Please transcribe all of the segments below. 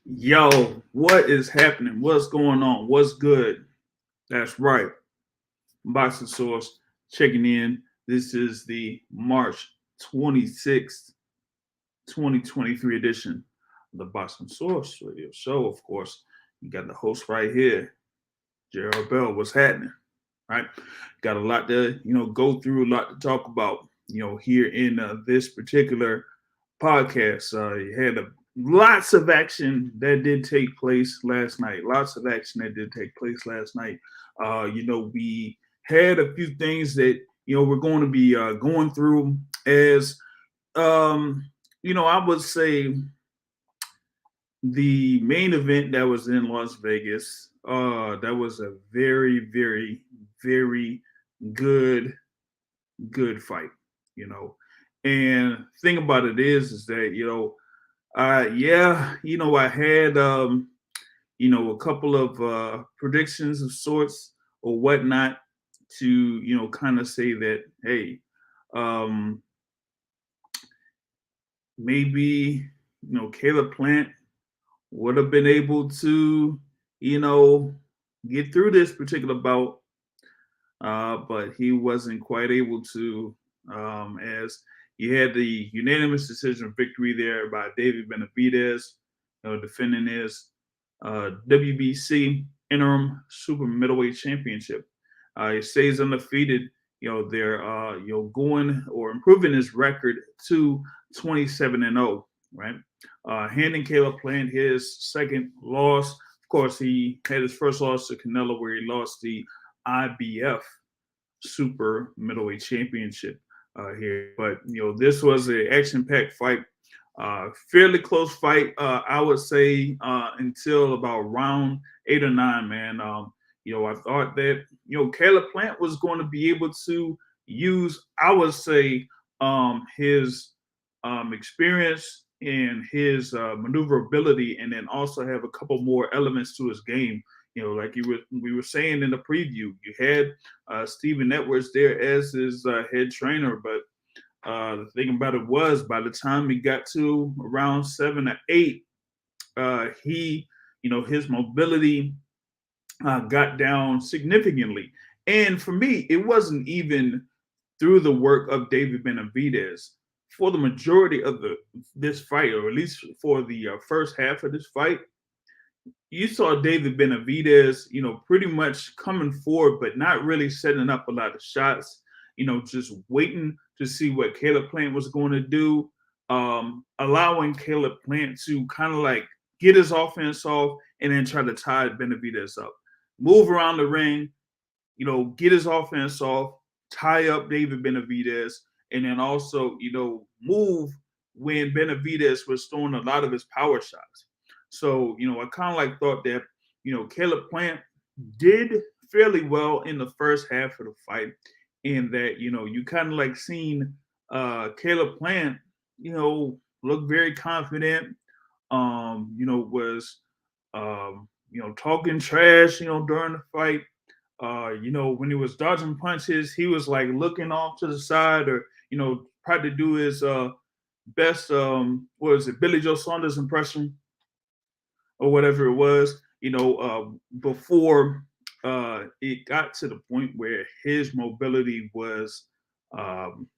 Yo, what is happening? What's going on? What's good? That's right. Boxing Source checking in. This is the March 26th, 2023 edition of the Boxing Source radio show. Of course, you got the host right here, Gerald Bell. What's happening? Right? Got a lot to, go through, a lot to talk about, here in this particular podcast. You had lots of action that did take place last night. Lots of action that did take place last night. We had a few things that we're going to be going through as I would say the main event that was in Las Vegas. That was a very, very, very good, good fight. You know, and thing about it is that I had a couple of predictions of sorts or whatnot to kind of say that hey, um, maybe Caleb Plant would have been able to you know get through this particular bout, but he wasn't quite able to, as you had the unanimous decision victory there by David Benavidez, defending his WBC interim super middleweight championship. He stays undefeated. They're going or improving his record to 27-0. Right, handing Caleb Plant his second loss. Of course, he had his first loss to Canelo, where he lost the IBF super middleweight championship here. But this was an action-packed fight, fairly close fight. I would say until about round 8 or 9. Man, I thought that Caleb Plant was going to be able to use, I would say, his experience and his maneuverability, and then also have a couple more elements to his game. Like we were saying in the preview, you had Stephen Edwards there as his head trainer, but the thing about it was, by the time he got to around 7 or 8, his mobility got down significantly. And for me, it wasn't even through the work of David Benavidez. For the majority of this fight, or at least for the first half of this fight, you saw David Benavidez, pretty much coming forward, but not really setting up a lot of shots. Just waiting to see what Caleb Plant was going to do, allowing Caleb Plant to kind of like get his offense off and then try to tie Benavidez up, move around the ring, get his offense off, tie up David Benavidez, and then also, move when Benavidez was throwing a lot of his power shots. So, I kind of like thought that, Caleb Plant did fairly well in the first half of the fight, in that, you kind of like seen Caleb Plant, look very confident, was, talking trash, during the fight. When he was dodging punches, he was like looking off to the side, or, tried to do his best, what is it, Billy Joe Saunders impression or whatever it was, before it got to the point where his mobility was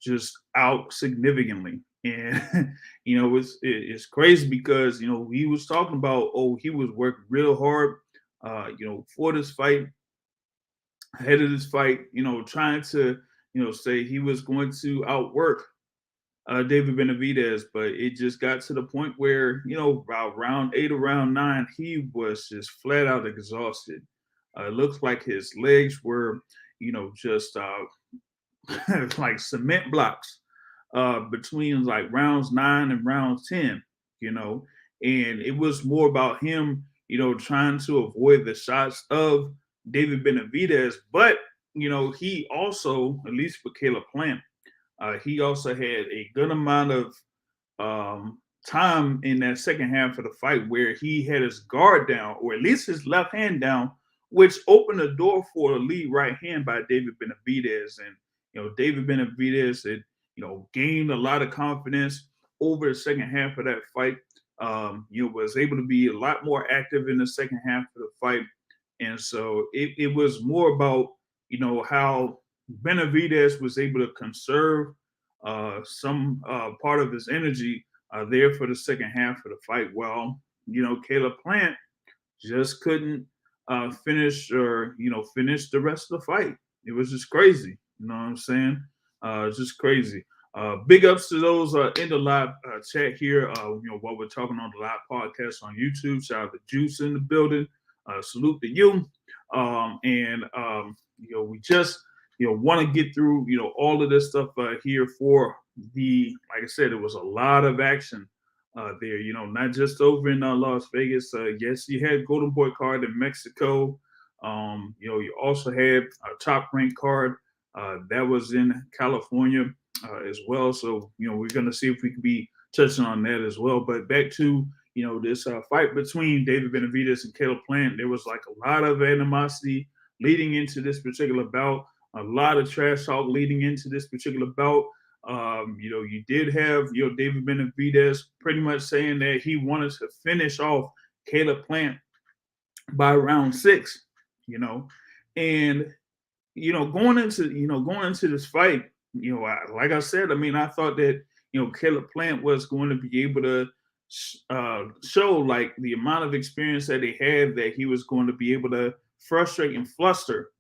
just out significantly. And, it's crazy because, he was talking about, he was working real hard, for this fight, ahead of this fight, trying to, say he was going to outwork David Benavidez, but it just got to the point where, about round 8 or round 9, he was just flat out exhausted. It looks like his legs were, just like cement blocks between like rounds 9 and rounds 10, and it was more about him, trying to avoid the shots of David Benavidez. But, he also, at least for Caleb Plant, he also had a good amount of time in that second half of the fight where he had his guard down, or at least his left hand down, which opened the door for a lead right hand by David Benavidez. And, David Benavidez had, gained a lot of confidence over the second half of that fight. was able to be a lot more active in the second half of the fight. And so it was more about, how Benavidez was able to conserve some part of his energy there for the second half of the fight. Well, Caleb Plant just couldn't finish the rest of the fight. It was just crazy. You know what I'm saying? Just crazy. Big ups to those in the live chat here. While we're talking on the live podcast on YouTube, shout out to Juice in the building. Salute to you. We just want to get through all of this stuff here for like I said, it was a lot of action there. Not just over in Las Vegas. Yes, you had Golden Boy card in Mexico. You also had a top ranked card that was in California as well. So we're going to see if we can be touching on that as well. But back to this fight between David Benavidez and Caleb Plant. There was like a lot of animosity leading into this particular bout. A lot of trash talk leading into this particular bout. You did have David Benavidez pretty much saying that he wanted to finish off Caleb Plant by round 6, and going into this fight, like I said, I thought that Caleb Plant was going to be able to show like the amount of experience that he had, that he was going to be able to frustrate and fluster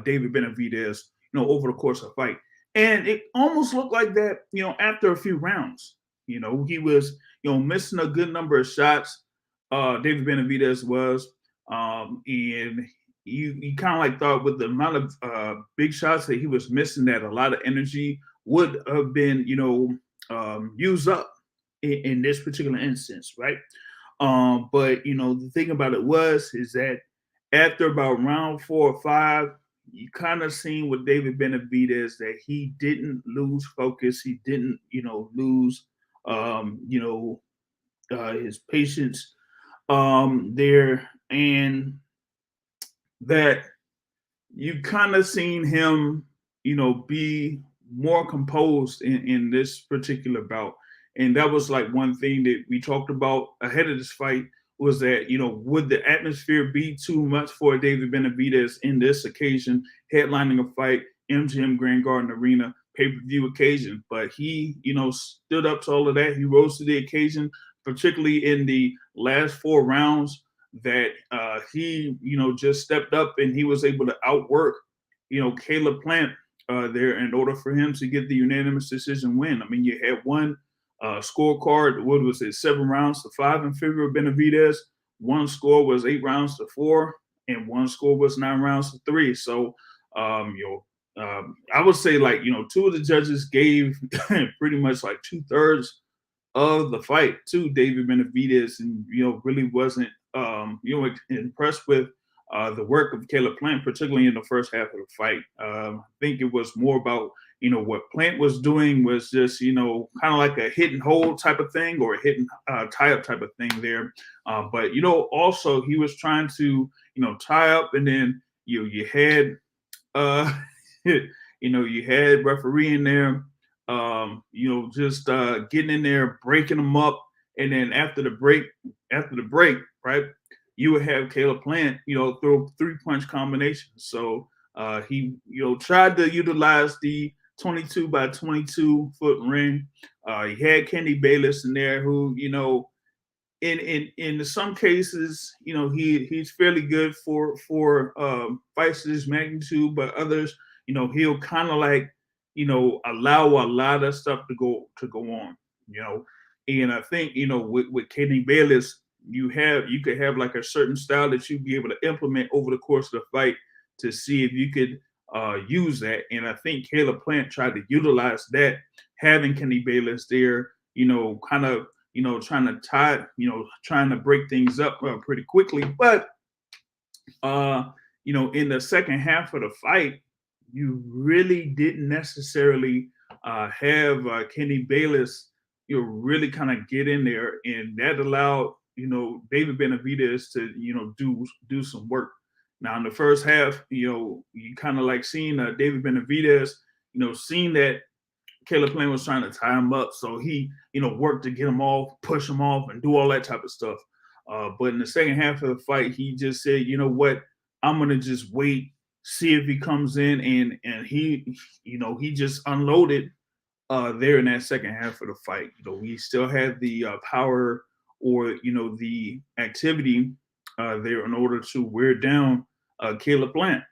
David Benavidez, over the course of the fight. And it almost looked like that, after a few rounds. He was, missing a good number of shots. David Benavidez was, and you kind of like thought with the amount of big shots that he was missing, that a lot of energy would have been, used up in this particular instance, right? But the thing about it is that after about round 4 or 5, you kind of seen with David Benavidez that he didn't lose focus. He didn't, lose, his patience there, and that you kind of seen him, be more composed in this particular bout. And that was like one thing that we talked about ahead of this fight, was that, would the atmosphere be too much for David Benavidez in this occasion, headlining a fight, MGM Grand Garden Arena, pay-per-view occasion? But he, stood up to all of that. He rose to the occasion, particularly in the last 4 rounds, that he, just stepped up and he was able to outwork, Caleb Plant there in order for him to get the unanimous decision win. You had one scorecard, what was it, 7 rounds to 5 in favor of Benavidez. One score was 8 rounds to 4, and one score was 9 rounds to 3. So, I would say 2 of the judges gave pretty much like 2/3 of the fight to David Benavidez, and really wasn't impressed with the work of Caleb Plant, particularly in the first half of the fight. I think it was more about what Plant was doing was just kind of like a hit and hold type of thing, or a hit and tie up type of thing there. But also he was trying to tie up, and then you had you had referee in there, just getting in there, breaking them up, and then after the break, right, you would have Caleb Plant, throw 3-punch combinations. So he, tried to utilize the 22 by 22 foot ring. He had Kenny Bayless in there, who, in some cases, he's fairly good for fights of this magnitude, but others, he'll kind of like, allow a lot of stuff to go on, and I think, with Kenny Bayless, you could have like a certain style that you'd be able to implement over the course of the fight to see if you could use that. And I think Caleb Plant tried to utilize that, having Kenny Bayless there, kind of, trying to trying to break things up pretty quickly. But, in the second half of the fight, you really didn't necessarily have Kenny Bayless, really kind of get in there, and that allowed David Benavidez to do some work. Now in the first half, you kind of like seeing David Benavidez, seeing that Caleb Plant was trying to tie him up, so he, worked to get him off, push him off, and do all that type of stuff. But in the second half of the fight, he just said, "You know what? I'm gonna just wait, see if he comes in," and he just unloaded there in that second half of the fight. We still had the power or the activity there in order to wear down Caleb Plant.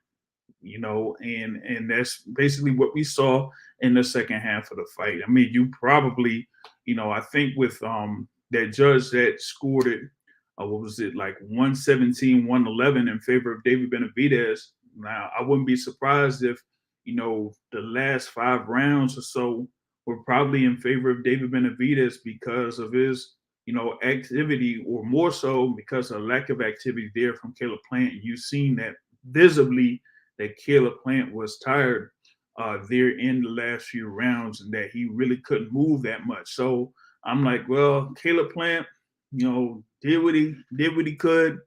And that's basically what we saw in the second half of the fight. I mean, you probably, I think with that judge that scored it, what was it, like 117, 111 in favor of David Benavidez. Now, I wouldn't be surprised if, the last 5 rounds or so were probably in favor of David Benavidez because of his, activity, or more so because of lack of activity there from Caleb Plant. And you've seen that visibly, that Caleb Plant was tired there in the last few rounds and that he really couldn't move that much. So I'm like, well, Caleb Plant, did what he could,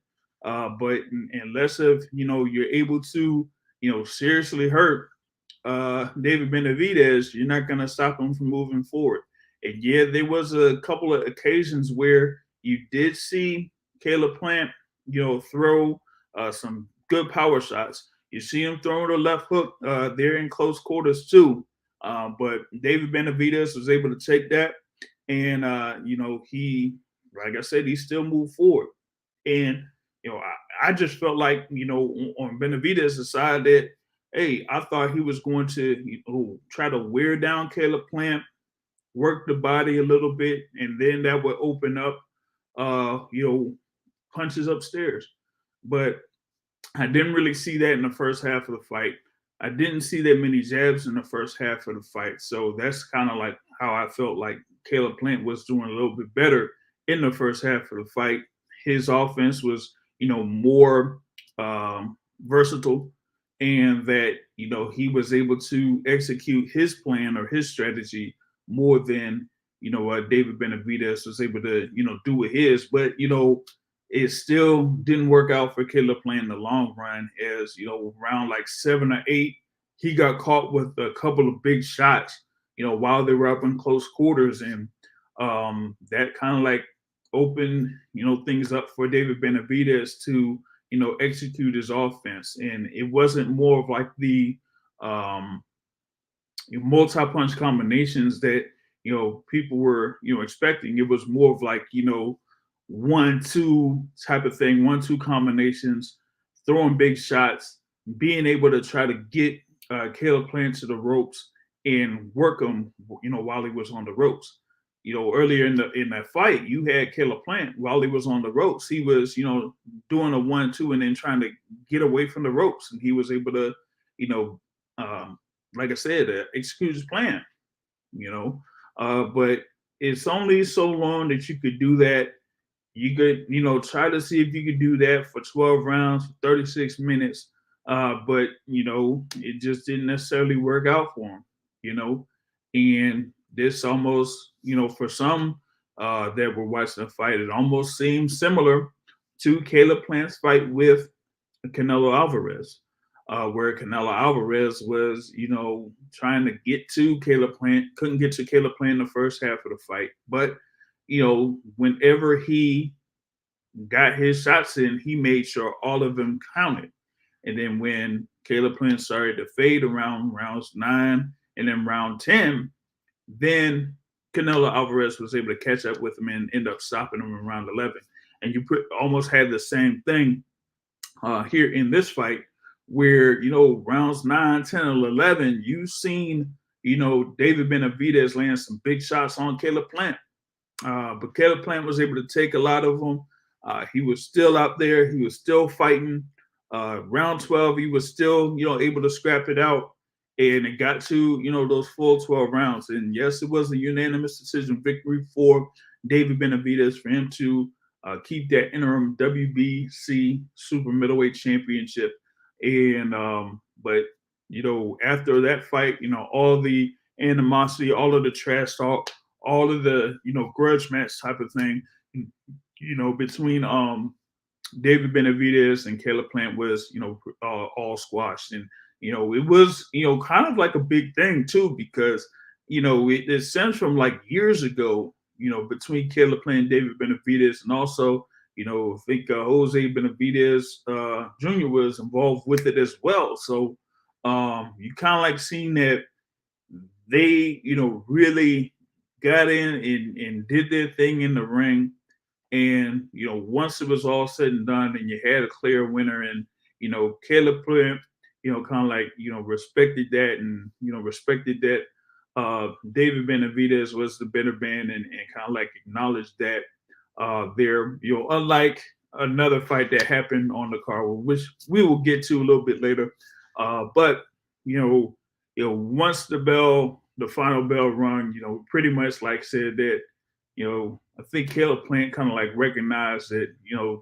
but unless if you're able to seriously hurt David Benavidez, you're not gonna stop him from moving forward. And yeah, there was a couple of occasions where you did see Caleb Plant, throw some good power shots. You see him throwing the left hook there in close quarters too. But David Benavidez was able to take that, and he, like I said, he still moved forward. And I just felt like on Benavidez' side that, hey, I thought he was going to try to wear down Caleb Plant, work the body a little bit, and then that would open up, punches upstairs. But I didn't really see that in the first half of the fight. I didn't see that many jabs in the first half of the fight. So that's kind of like how I felt like Caleb Plant was doing a little bit better in the first half of the fight. His offense was, more versatile, and that, he was able to execute his plan or his strategy more than, David Benavidez was able to, do with his. But, it still didn't work out for Caleb Plant in the long run, as around like 7 or 8, he got caught with a couple of big shots, while they were up in close quarters, and that kind of like opened things up for David Benavidez to execute his offense. And it wasn't more of like the multi-punch combinations that people were expecting. It was more of like 1-2 type of thing, 1-2 combinations, throwing big shots, being able to try to get Caleb Plant to the ropes and work him, while he was on the ropes. Earlier in that fight, you had Caleb Plant while he was on the ropes. He was, doing a 1-2 and then trying to get away from the ropes, and he was able to, like I said, execute his plan. But it's only so long that you could do that. You could, try to see if you could do that for 12 rounds, 36 minutes. But, it just didn't necessarily work out for him, and this almost, for some that were watching the fight, it almost seemed similar to Caleb Plant's fight with Canelo Alvarez, where Canelo Alvarez was, trying to get to Caleb Plant, couldn't get to Caleb Plant in the first half of the fight. But, whenever he got his shots in, he made sure all of them counted. And then when Caleb Plant started to fade around rounds 9 and then round 10, then Canelo Alvarez was able to catch up with him and end up stopping him in round 11. And you almost had the same thing here in this fight, where, rounds 9, 10, and 11, you've seen, David Benavidez land some big shots on Caleb Plant. But Caleb Plant was able to take a lot of them. He was still out there. He was still fighting. Round 12, he was still, able to scrap it out. And it got to, those full 12 rounds. And yes, it was a unanimous decision victory for David Benavidez, for him to keep that interim WBC super middleweight championship. And but after that fight, all the animosity, all of the trash talk, all of the grudge match type of thing, between David Benavidez and Caleb Plant was all squashed. And it was kind of like a big thing too, because it stems from like years ago, between Caleb Plant and David Benavidez, and also, I think Jose Benavidez Jr. was involved with it as well. So you kind of like seeing that they, really got in and did their thing in the ring. And, once it was all said and done and you had a clear winner, and, Caleb Plant, kind of like, respected that, and, respected that David Benavidez was the better man, and kind of like acknowledged that there, unlike another fight that happened on the card, which we will get to a little bit later. But, once the final bell rung, pretty much like said that, I think Caleb Plant kind of like recognized that,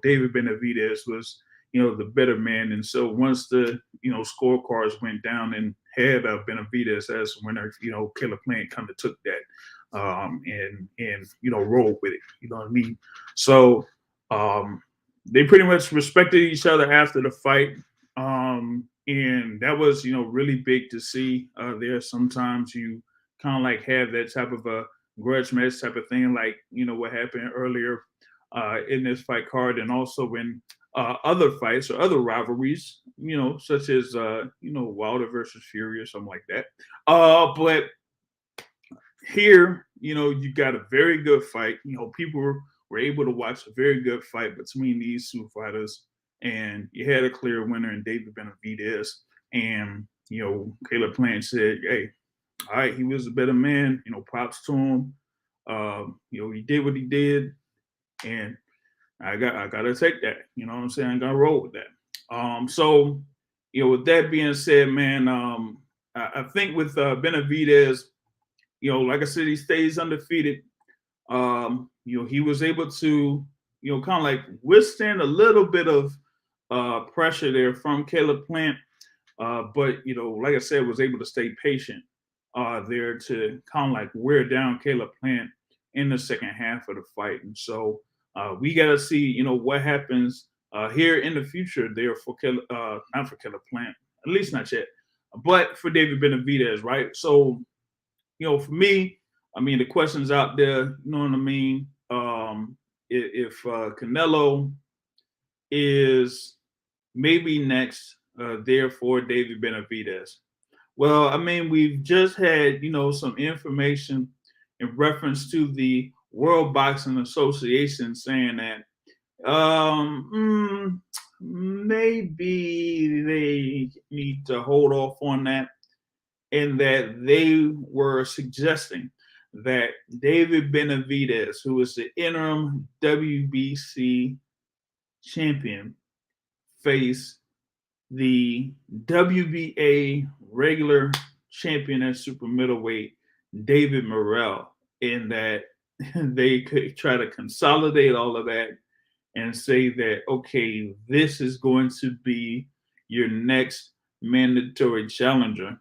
David Benavidez was, the better man. And so once the, scorecards went down and had Benavidez as winner, Caleb Plant kind of took that and rolled with it. You know what I mean? So they pretty much respected each other after the fight. And that was, really big to see there. Sometimes you kind of like have that type of a grudge match type of thing, like, what happened earlier in this fight card, and also in other fights or other rivalries, such as, Wilder versus Fury or something like that. But here, you got a very good fight. People were able to watch a very good fight between these two fighters, and you had a clear winner in David Benavidez. And, Caleb Plant said, hey, all right, he was a better man, props to him. He did what he did, and I gotta take that. You know what I'm saying? I'm gonna roll with that. So, with that being said, man, I think with Benavidez, like I said, he stays undefeated. He was able to, kind of like withstand a little bit of pressure there from Caleb Plant. But, like I said, was able to stay patient there to kind of like wear down Caleb Plant in the second half of the fight. And so we got to see, what happens here in the future there for not for Caleb Plant, at least not yet, but for David Benavidez, right? So, for me, I mean, the question's out there, you know what I mean? If Canelo is maybe next there for David Benavidez. Well, I mean, we've just had, some information in reference to the World Boxing Association saying that maybe they need to hold off on that, and that they were suggesting that David Benavidez, who is the interim WBC champion, face the WBA regular champion at super middleweight, David Morrell, in that they could try to consolidate all of that and say that, okay, this is going to be your next mandatory challenger.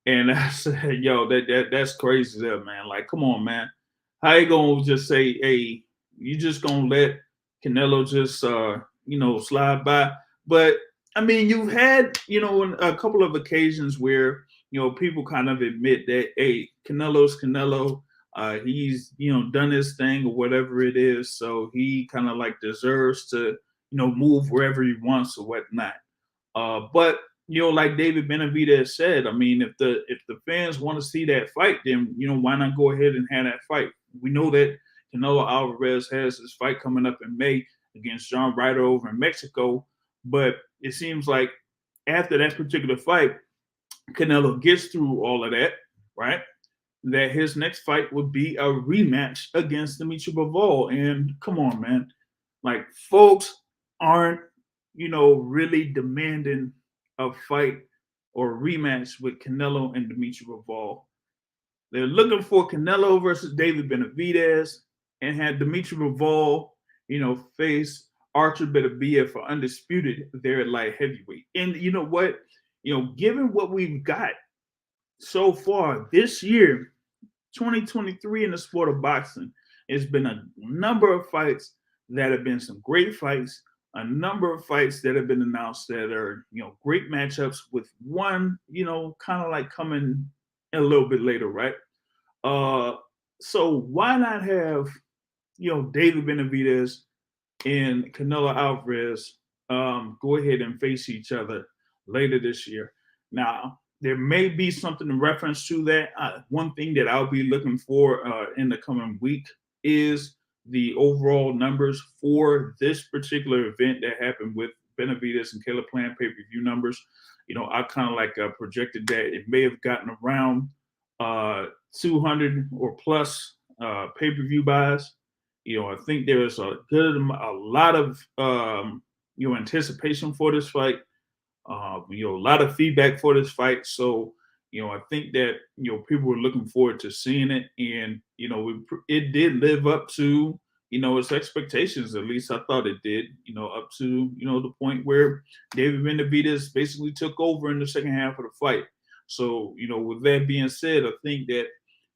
And I said, yo, that's crazy there, man. Like, come on, man. How you gonna just say, hey, you just gonna let Canelo just slide by? But I mean, you've had, a couple of occasions where, people kind of admit that, hey, Canelo's Canelo. He's, done his thing or whatever it is. So he kind of like deserves to, move wherever he wants or whatnot. But like David Benavidez said, I mean, if the fans want to see that fight, then why not go ahead and have that fight? We know that Canelo Alvarez has his fight coming up in May against John Ryder over in Mexico, but it seems like after that particular fight, Canelo gets through all of that, right? That his next fight would be a rematch against Dimitri Bivol. And come on, man, like folks aren't really demanding a fight or a rematch with Canelo and Dimitri Bivol. They're looking for Canelo versus David Benavidez, and had Dimitri Bivol, face Archer Beterbiev for undisputed there at light heavyweight. And you know what? Given what we've got so far this year, 2023 in the sport of boxing, it's been a number of fights that have been some great fights, a number of fights that have been announced that are, great matchups, with one, kind of like coming a little bit later, right? Uh, so why not have David Benavidez and Canelo Alvarez go ahead and face each other later this year? Now, there may be something in reference to that. One thing that I'll be looking for in the coming week is the overall numbers for this particular event that happened with Benavidez and Caleb Plant pay-per-view numbers. I kind of like projected that it may have gotten around 200 or plus pay-per-view buys. I think there is a lot of anticipation for this fight. A lot of feedback for this fight. So, I think that people were looking forward to seeing it, and it did live up to its expectations. At least I thought it did. Up to the point where David Benavidez basically took over in the second half of the fight. So, with that being said, I think that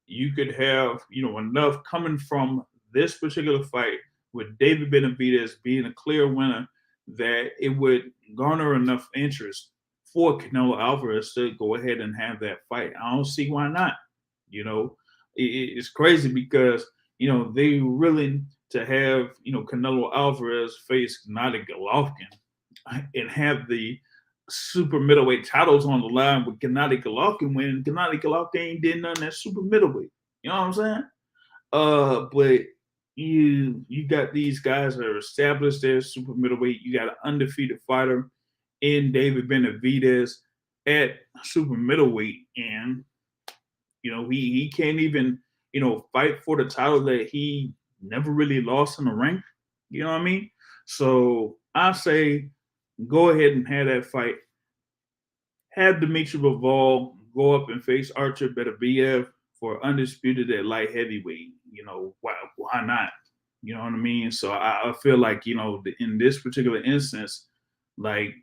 you could have enough coming from this particular fight with David Benavidez being a clear winner that it would garner enough interest for Canelo Alvarez to go ahead and have that fight. I don't see why not. It's crazy because they were willing to have Canelo Alvarez face Gennady Golovkin and have the super middleweight titles on the line with Gennady Golovkin when Gennady Golovkin ain't did nothing at super middleweight. You know what I'm saying? But you got these guys that are established as super middleweight. You got an undefeated fighter in David Benavidez at super middleweight, and he can't even fight for the title that he never really lost in the ring. You know what I mean? So I say go ahead and have that fight. Have Dimitri Bivol go up and face Artur Beterbiev for undisputed at light heavyweight. Why not? You know what I mean? So I feel like, in this particular instance, like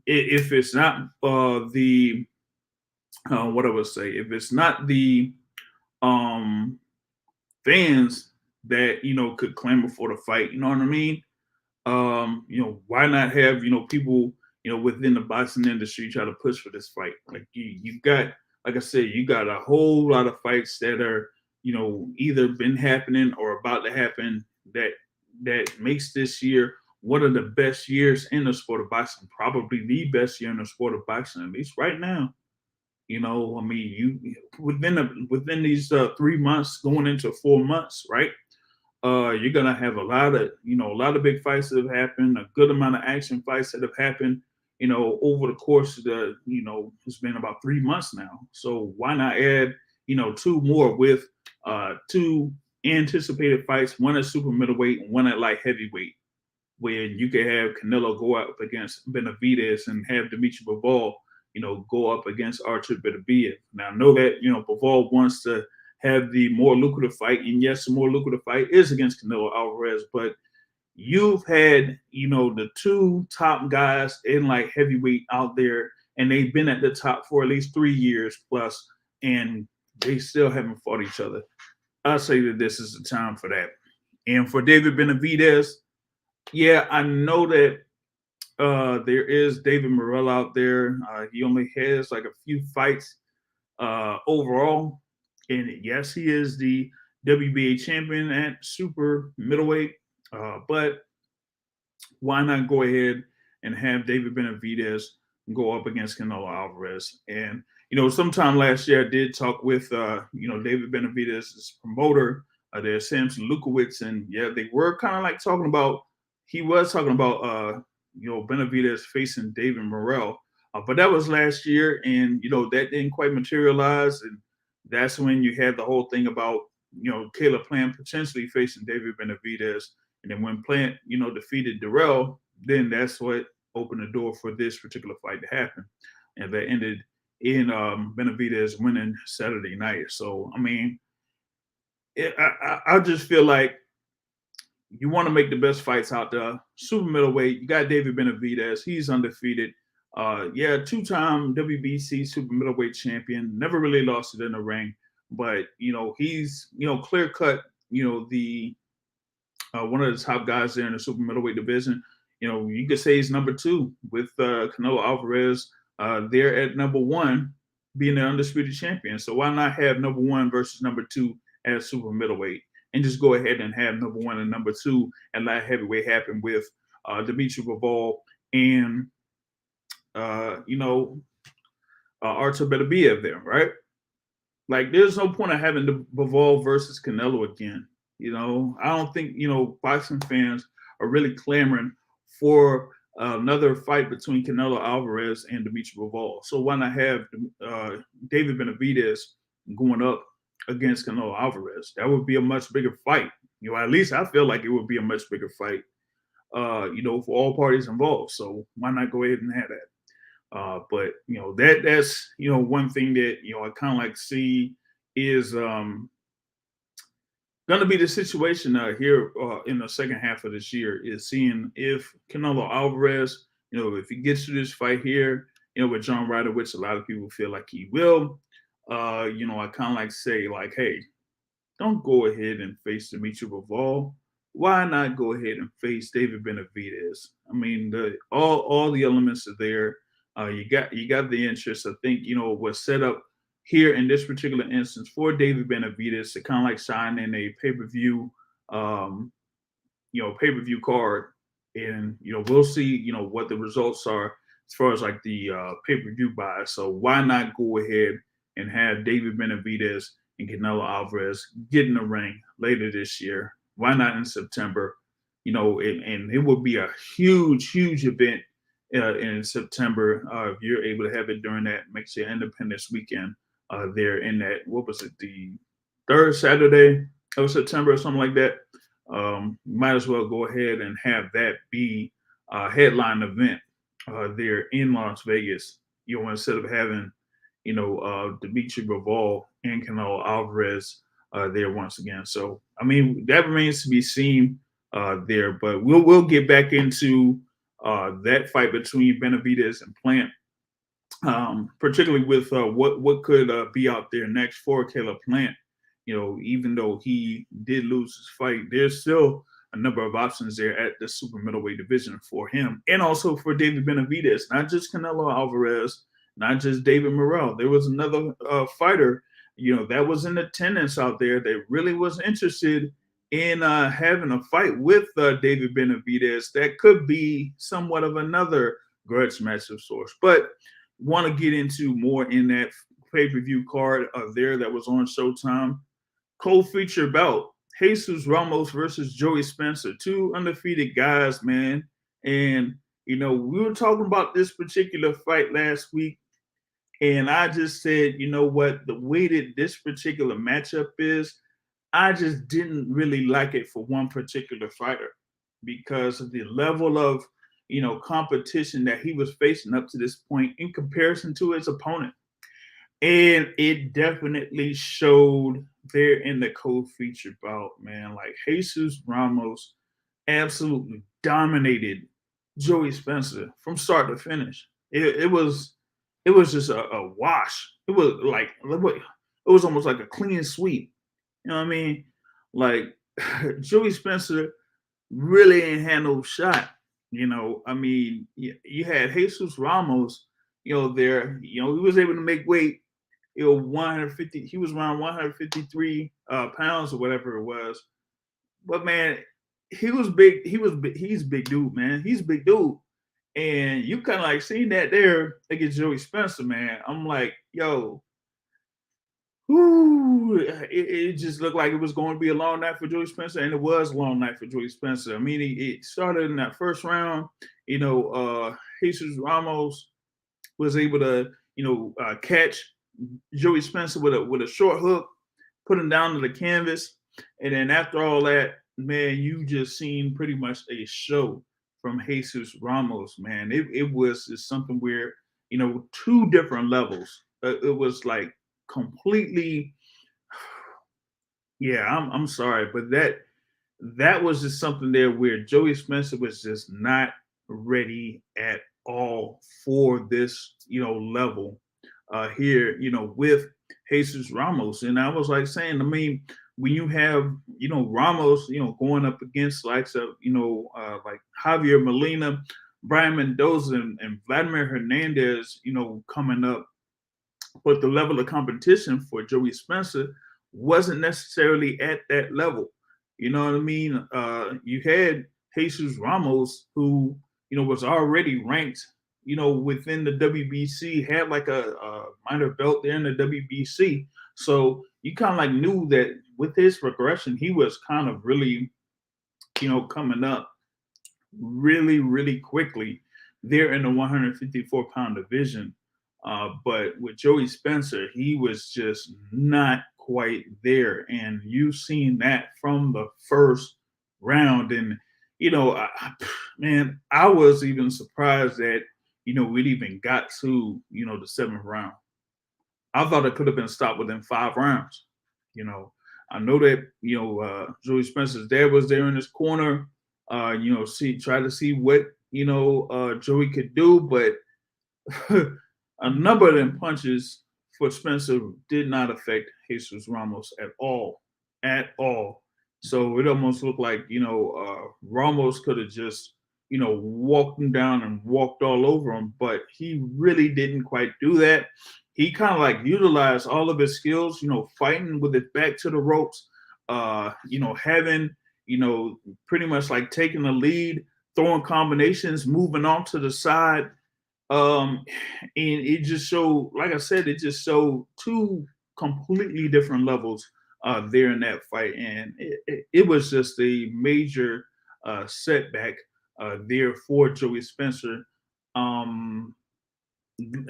if it's not the what I would say, if it's not the fans that could clamor for the fight, you know what I mean? Why not have people within the boxing industry try to push for this fight? Like you got, like I said, you got a whole lot of fights that are either been happening or about to happen that makes this year one of the best years in the sport of boxing, probably the best year in the sport of boxing, at least right now. I mean, you within these 3 months going into 4 months, right? You're gonna have a lot of big fights that have happened, a good amount of action fights that have happened, over the course of it's been about 3 months now. So why not add, two more with two anticipated fights, one at super middleweight and one at light heavyweight, where you could have Canelo go up against Benavidez and have Dimitri Bivol, go up against Artur Beterbiev. Now I know that Bivol wants to have the more lucrative fight, and yes, the more lucrative fight is against Canelo Alvarez, but you've had the two top guys in like heavyweight out there, and they've been at the top for at least 3 years plus, and they still haven't fought each other. I say that this is the time for that. And for David Benavidez, yeah, I know that there is David Morrell out there. He only has like a few fights overall. And yes, he is the WBA champion at super middleweight. But why not go ahead and have David Benavidez go up against Canelo Alvarez? And sometime last year I did talk with David Benavidez's promoter, there, Samson Lukowitz, and yeah, they were kind of like talking about. He was talking about Benavidez facing David Morrell, but that was last year, and that didn't quite materialize, and that's when you had the whole thing about Caleb Plant potentially facing David Benavidez, and then when Plant defeated Darrell, then that's what opened the door for this particular fight to happen, and that ended in Benavidez winning Saturday night. So I mean, I just feel like you want to make the best fights out there. Super middleweight, you got David Benavidez. He's undefeated. Two-time WBC super middleweight champion. Never really lost it in the ring, but he's clear cut. The one of the top guys there in the super middleweight division. You could say he's number two with Canelo Alvarez there at number one. being the undisputed champion. So why not have number one versus number two as super middleweight, and just go ahead and have number one and number two and let heavyweight happen with Dimitri Bivol and Artur Beterbiev there, right? Like, there's no point of having the Bivol versus Canelo again. I don't think boxing fans are really clamoring for another fight between Canelo Alvarez and Dimitri Bivol. So why not have David Benavidez going up against Canelo Alvarez? That would be a much bigger fight. At least I feel like it would be a much bigger fight. For all parties involved. So why not go ahead and have that? But that's one thing that I kind of like see is going to be the situation here in the second half of this year, is seeing if Canelo Alvarez, if he gets to this fight here, with John Ryder, which a lot of people feel like he will, I kind of like say like, hey, don't go ahead and face Dimitri Bivol. Why not go ahead and face David Benavidez? I mean, all the elements are there. You got the interest. I think was set up here in this particular instance for David Benavidez to kind of like sign in a pay-per-view card, and we'll see what the results are as far as like the pay-per-view buy. So why not go ahead and have David Benavidez and Canelo Alvarez get in the ring later this year? Why not in September? And it would be a huge event in September if you're able to have it during that makes it Independence weekend there in that, what was it, the third Saturday of September or something like that. Might as well go ahead and have that be a headline event there in Las Vegas. Instead of having Dimitri Bivol and Canelo Alvarez there once again. So I mean, that remains to be seen there, but we'll get back into that fight between Benavidez and Plant, particularly with what could be out there next for Caleb Plant. Even though he did lose his fight, there's still a number of options there at the super middleweight division for him, and also for David Benavidez. Not just Canelo Alvarez, not just David Morrell. There was another fighter, that was in attendance out there that really was interested in having a fight with David Benavidez. That could be somewhat of another grudge match of sorts. But want to get into more in that pay-per-view card there that was on Showtime. Co-feature bout, Jesus Ramos versus Joey Spencer. Two undefeated guys, man. And, we were talking about this particular fight last week. And I just said, what, the way that this particular matchup is, I just didn't really like it for one particular fighter because of the level of, competition that he was facing up to this point in comparison to his opponent. And it definitely showed there in the co-feature bout, man. Like, Jesus Ramos absolutely dominated Joey Spencer from start to finish. It was just a wash. It was almost like a clean sweep. You know what I mean? Like, Joey Spencer really ain't had no shot. I mean, you had Jesus Ramos, there. He was able to make weight. 150. He was around 153 pounds or whatever it was. But man, he was big. He's big dude, man. He's a big dude. And you kind of like seen that there against Joey Spencer, man. I'm like, yo, it just looked like it was going to be a long night for Joey Spencer, and it was a long night for Joey Spencer. I mean, it started in that first round. Jesus Ramos was able to, catch Joey Spencer with a short hook, put him down to the canvas, and then after all that, man, you just seen pretty much a show from Jesus Ramos, man. It was just something where, two different levels. It was like completely, yeah, I'm sorry, but that was just something there where Joey Spencer was just not ready at all for this, level here, with Jesus Ramos. And I was like saying, I mean, when you have, Ramos, going up against likes of, like Javier Molina, Brian Mendoza, and Vladimir Hernandez, coming up but the level of competition for Joey Spencer wasn't necessarily at that level. You know what I mean? You had Jesus Ramos, who was already ranked, within the WBC, had like a minor belt there in the WBC. So you kind of like knew that with his progression, he was kind of really, coming up really, really quickly there in the 154-pound division. But with Joey Spencer, he was just not quite there. And you've seen that from the first round. And, man, I was even surprised that, we'd even got to, the seventh round. I thought it could have been stopped within 5 rounds. You know, I know that Joey Spencer's dad was there in his corner. Try to see what Joey could do, but a number of them punches for Spencer did not affect Jesus Ramos at all. So it almost looked like Ramos could have just walked him down and walked all over him, but he really didn't quite do that. He kind of like utilized all of his skills, fighting with his back to the ropes, having pretty much like taking the lead, throwing combinations, moving on to the side. And it just showed, like I said, it just showed two completely different levels there in that fight. And it was just a major setback there for Joey Spencer. Um,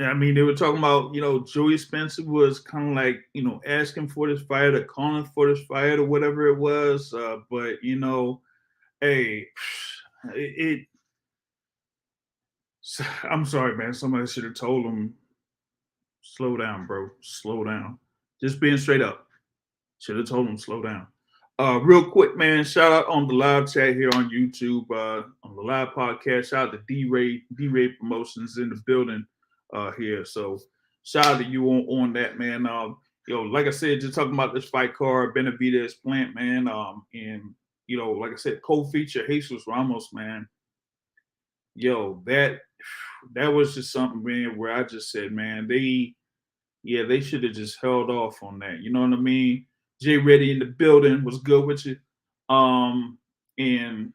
I mean, they were talking about, Joey Spencer was kind of like, asking for this fight or calling for this fight or whatever it was. But, hey, it I'm sorry, man. Somebody should have told him, slow down, bro. Slow down. Just being straight up. Should have told him, slow down. Real quick, man. Shout out on the live chat here on YouTube, on the live podcast. Shout out to D-Ray Promotions in the building here. So shout out to you on that, man. Like I said, just talking about this fight card, Benavidez Plant, man. And like I said, co-feature Jesus Ramos, man. That was just something, man, where I just said, man, they should have just held off on that. You know what I mean? Jay Reddy in the building was good with you. And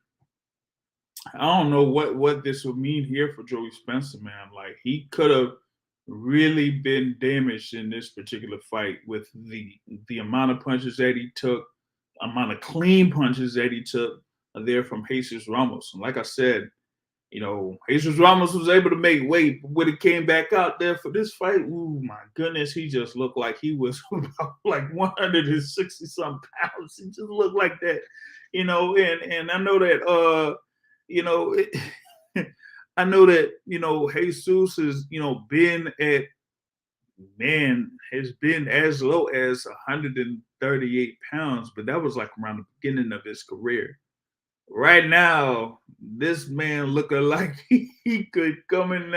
I don't know what this would mean here for Joey Spencer, man. Like he could have really been damaged in this particular fight with the amount of punches that he took, amount of clean punches that he took there from Jesus Ramos. And like I said, Jesus Ramos was able to make weight, but when it came back out there for this fight, ooh, my goodness, he just looked like he was about like 160 some pounds. He just looked like that, and I know that, I know that, Jesus has, has been as low as 138 pounds, but that was like around the beginning of his career. Right now, this man looking like he could come in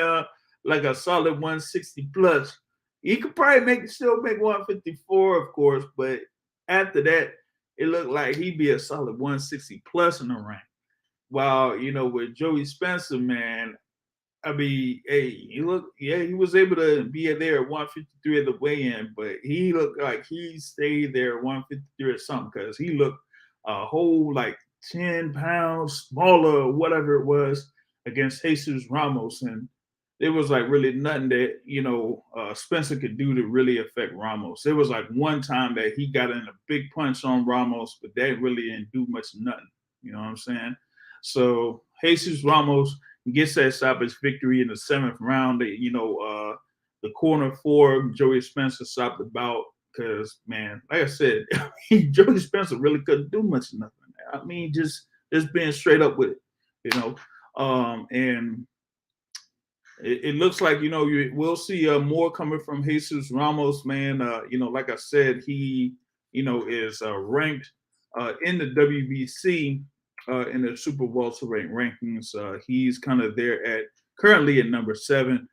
like a solid 160 plus. He could probably still make 154, of course, but after that, it looked like he'd be a solid 160 plus in the ring. While with Joey Spencer, man, I mean, hey, he was able to be there at 153 at the weigh-in, but he looked like he stayed there at 153 or something because he looked a whole like 10 pounds smaller or whatever it was against Jesus Ramos. And it was like really nothing that, Spencer could do to really affect Ramos. There was like one time that he got in a big punch on Ramos, but that really didn't do much nothing. You know what I'm saying? So Jesus Ramos gets that stoppage victory in the 7th round. The corner for Joey Spencer stopped the bout because, man, like I said, Joey Spencer really couldn't do much of nothing. I mean, just being straight up with it, and it looks like we'll see more coming from Jesus Ramos, man. Like I said, he is ranked in the WBC in the super welterweight rankings. He's kind of there currently at number 7.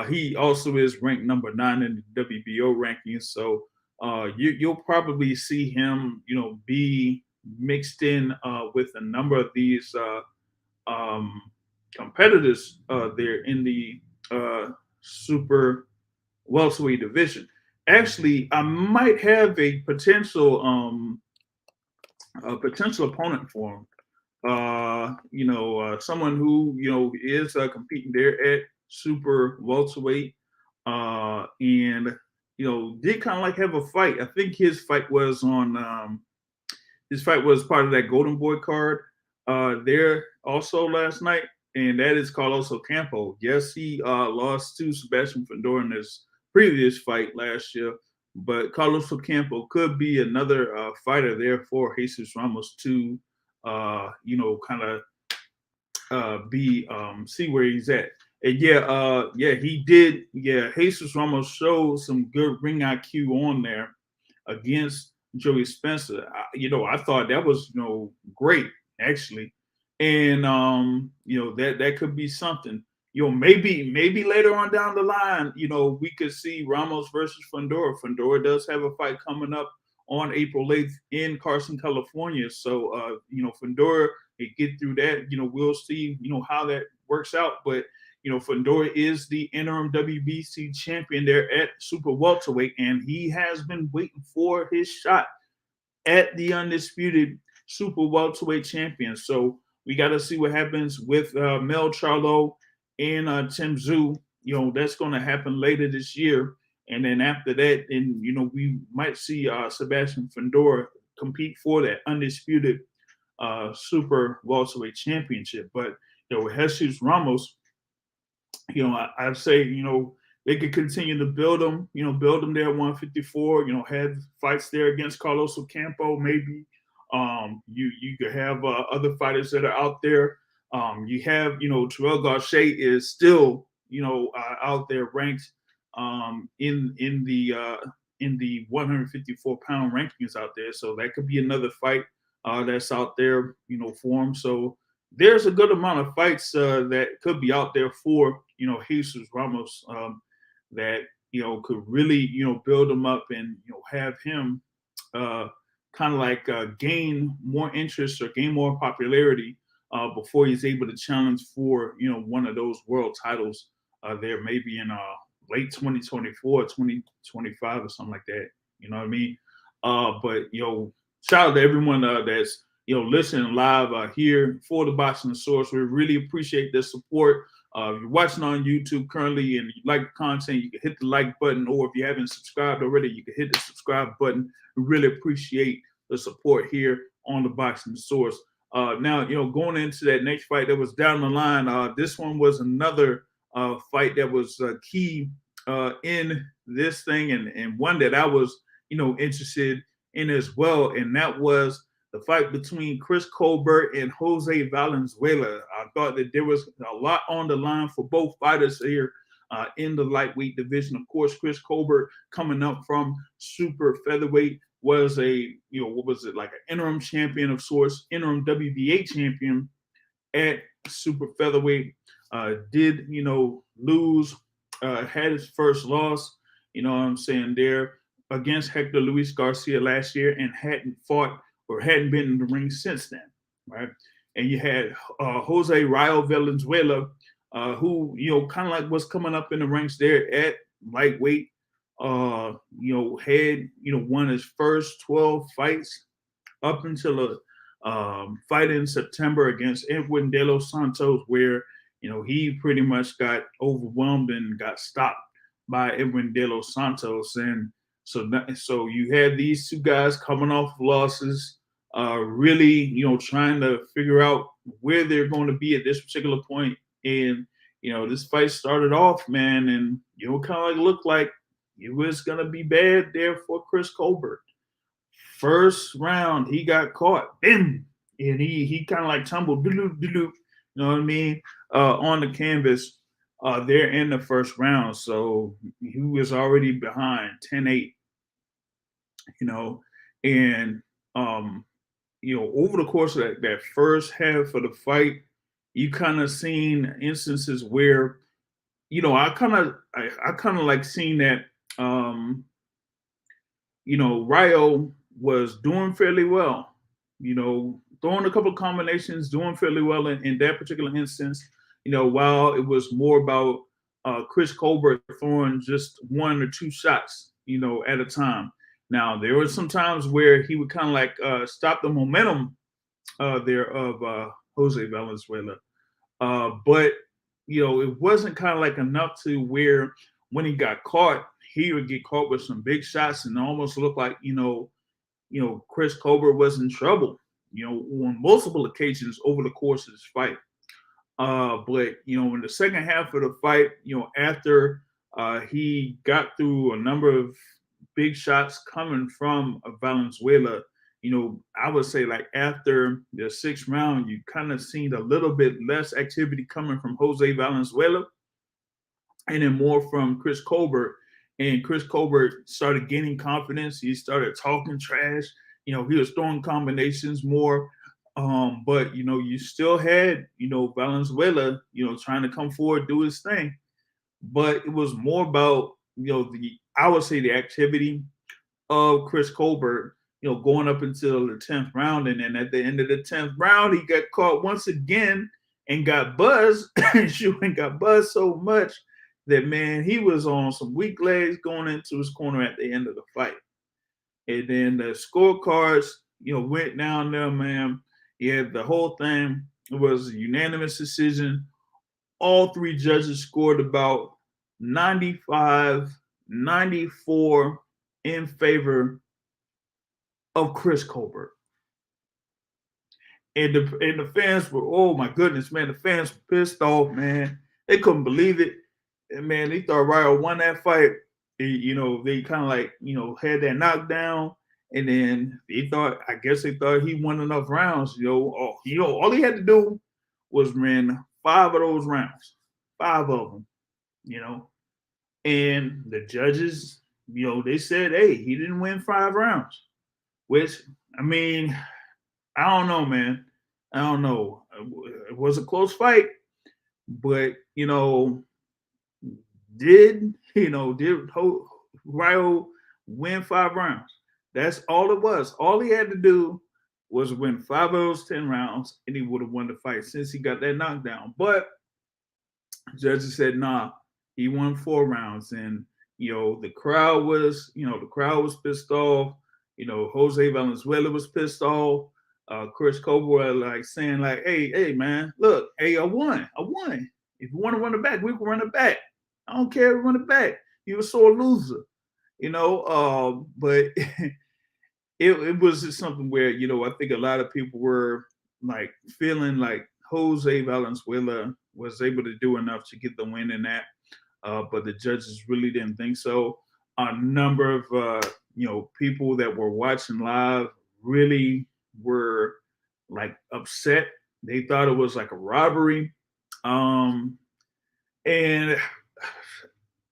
He also is ranked number 9 in the WBO rankings. So you'll probably see him, be mixed in with a number of these competitors there in the super welterweight division. Actually, I might have a potential opponent for him. Someone who is competing there at super welterweight, and did kind of like have a fight. I think his fight was part of that Golden Boy card there also last night, and that is Carlos Ocampo. Yes, he lost to Sebastian Fundora in his previous fight last year, but Carlos Ocampo could be another fighter there for Jesus Ramos to, kind of be see where he's at. And he did. Yeah, Jesus Ramos showed some good ring IQ on there against Joey Spencer. I thought that was great actually, and that could be something. Maybe later on down the line, we could see Ramos versus Fundora. Fundora does have a fight coming up on April 8th in Carson, California. So Fundora get through that. We'll see how that works out, but. Fundora is the interim WBC champion there at super welterweight, and he has been waiting for his shot at the undisputed super welterweight champion. So we got to see what happens with Mel Charlo and Tim Tszyu. That's going to happen later this year, and then after that, and we might see Sebastian Fundora compete for that undisputed super welterweight championship. But Jesus Ramos. I'd say, they could continue to build them there at 154, have fights there against Carlos Ocampo, maybe. You could have other fighters that are out there. You have, Terrell Gausha is still, out there ranked in the 154-pound rankings out there. So that could be another fight that's out there, for him. So there's a good amount of fights that could be out there for Jesus Ramos that could really build him up and have him kind of like gain more interest or gain more popularity before he's able to challenge for one of those world titles there maybe in late 2024, 2025 or something like that. You know what I mean? But shout out to everyone that's listening live here for the Boxing Source. We really appreciate the support. If you're watching on YouTube currently and you like the content, you can hit the like button, or if you haven't subscribed already, you can hit the subscribe button. We really appreciate the support here on the Boxing Source. Now, going into that next fight that was down the line, this one was another fight that was key in this thing, and one that I was, interested in as well, and that was the fight between Chris Colbert and Jose Valenzuela. I thought that there was a lot on the line for both fighters here in the lightweight division. Of course, Chris Colbert coming up from super featherweight was a, like an interim champion of sorts, interim WBA champion at super featherweight. Did, lose, had his first loss, what I'm saying, there against Hector Luis Garcia last year, and hadn't been in the ring since then, right? And you had Jose Rayo Valenzuela, who, kind of like was coming up in the ranks there at lightweight, had, won his first 12 fights up until a fight in September against Edwin De Los Santos, where, he pretty much got overwhelmed and got stopped by Edwin De Los Santos. And so you had these two guys coming off losses, really, trying to figure out where they're going to be at this particular point. And, this fight started off, man, and, kind of like looked like it was going to be bad there for Chris Colbert. First round, he got caught, bam, and he kind of like tumbled, you know what I mean, on the canvas there in the first round. So he was already behind 10-8, and over the course of that first half of the fight, you kind of seen instances where, I kind of like seeing that, Rayo was doing fairly well, throwing a couple of combinations, doing fairly well in that particular instance, while it was more about Chris Colbert throwing just one or two shots, at a time. Now there were some times where he would kind of like stop the momentum there of Jose Valenzuela, but it wasn't kind of like enough to where when he got caught, he would get caught with some big shots and almost look like Chris Colbert was in trouble, on multiple occasions over the course of this fight. But in the second half of the fight, after he got through a number of big shots coming from Valenzuela, I would say like after the sixth round, you kind of seen a little bit less activity coming from Jose Valenzuela and then more from Chris Colbert. And Chris Colbert started gaining confidence. He started talking trash. He was throwing combinations more. But you still had, Valenzuela, trying to come forward, do his thing. But it was more about, I would say the activity of Chris Colbert, going up until the 10th round. And then at the end of the 10th round, he got caught once again and got buzzed. And got buzzed so much that, man, he was on some weak legs going into his corner at the end of the fight. And then the scorecards, went down there, man. Yeah, the whole thing was a unanimous decision. All three judges scored about 95, 94 in favor of Chris Colbert. And the fans were, oh my goodness, man, the fans were pissed off, man. They couldn't believe it. And man, they thought Ryo won that fight. They kind of like, had that knockdown. And then I guess they thought he won enough rounds. All he had to do was win 5 of those rounds, 5 of them, And the judges, they said, hey, he didn't win 5 rounds, which, I mean, I don't know, man. I don't know. It was a close fight, but, did Ryo win 5 rounds? That's all it was. All he had to do was win 5 of those 10 rounds, and he would have won the fight since he got that knockdown. But judges said, nah, he won 4 rounds, and the crowd was pissed off. Jose Valenzuela was pissed off. Chris Colbert like saying like, hey, man, look, hey, I won. If you want to run it back, we can run it back. I don't care, run it back. You were so a loser. But it was just something where, I think a lot of people were like feeling like Jose Valenzuela was able to do enough to get the win in that. But the judges really didn't think so. A number of, people that were watching live really were like upset. They thought it was like a robbery. And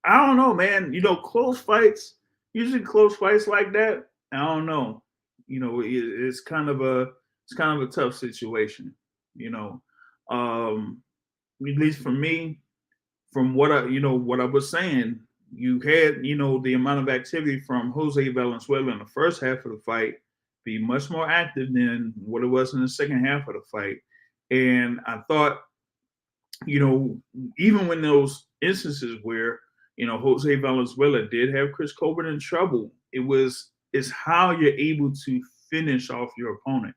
I don't know, man. Close fights, usually close fights like that, I don't know. It's kind of a tough situation. At least for me, from what I was saying, you had the amount of activity from Jose Valenzuela in the first half of the fight be much more active than what it was in the second half of the fight, and I thought, even when those instances where Jose Valenzuela did have Chris Colbert in trouble, it's how you're able to finish off your opponent.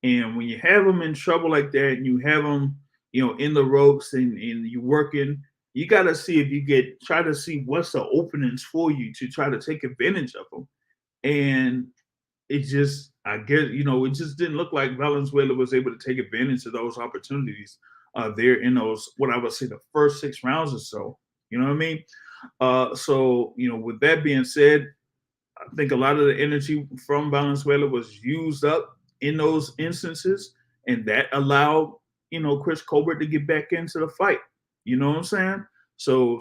And when you have them in trouble like that, and you have them, in the ropes and you're working, you got to see if you try to see what's the openings for you to try to take advantage of them. And it just, I guess, it just didn't look like Valenzuela was able to take advantage of those opportunities there in those, what I would say, the first 6 rounds or so. You know what I mean? So, with that being said, I think a lot of the energy from Valenzuela was used up in those instances, and that allowed, Chris Colbert to get back into the fight. You know what I'm saying? So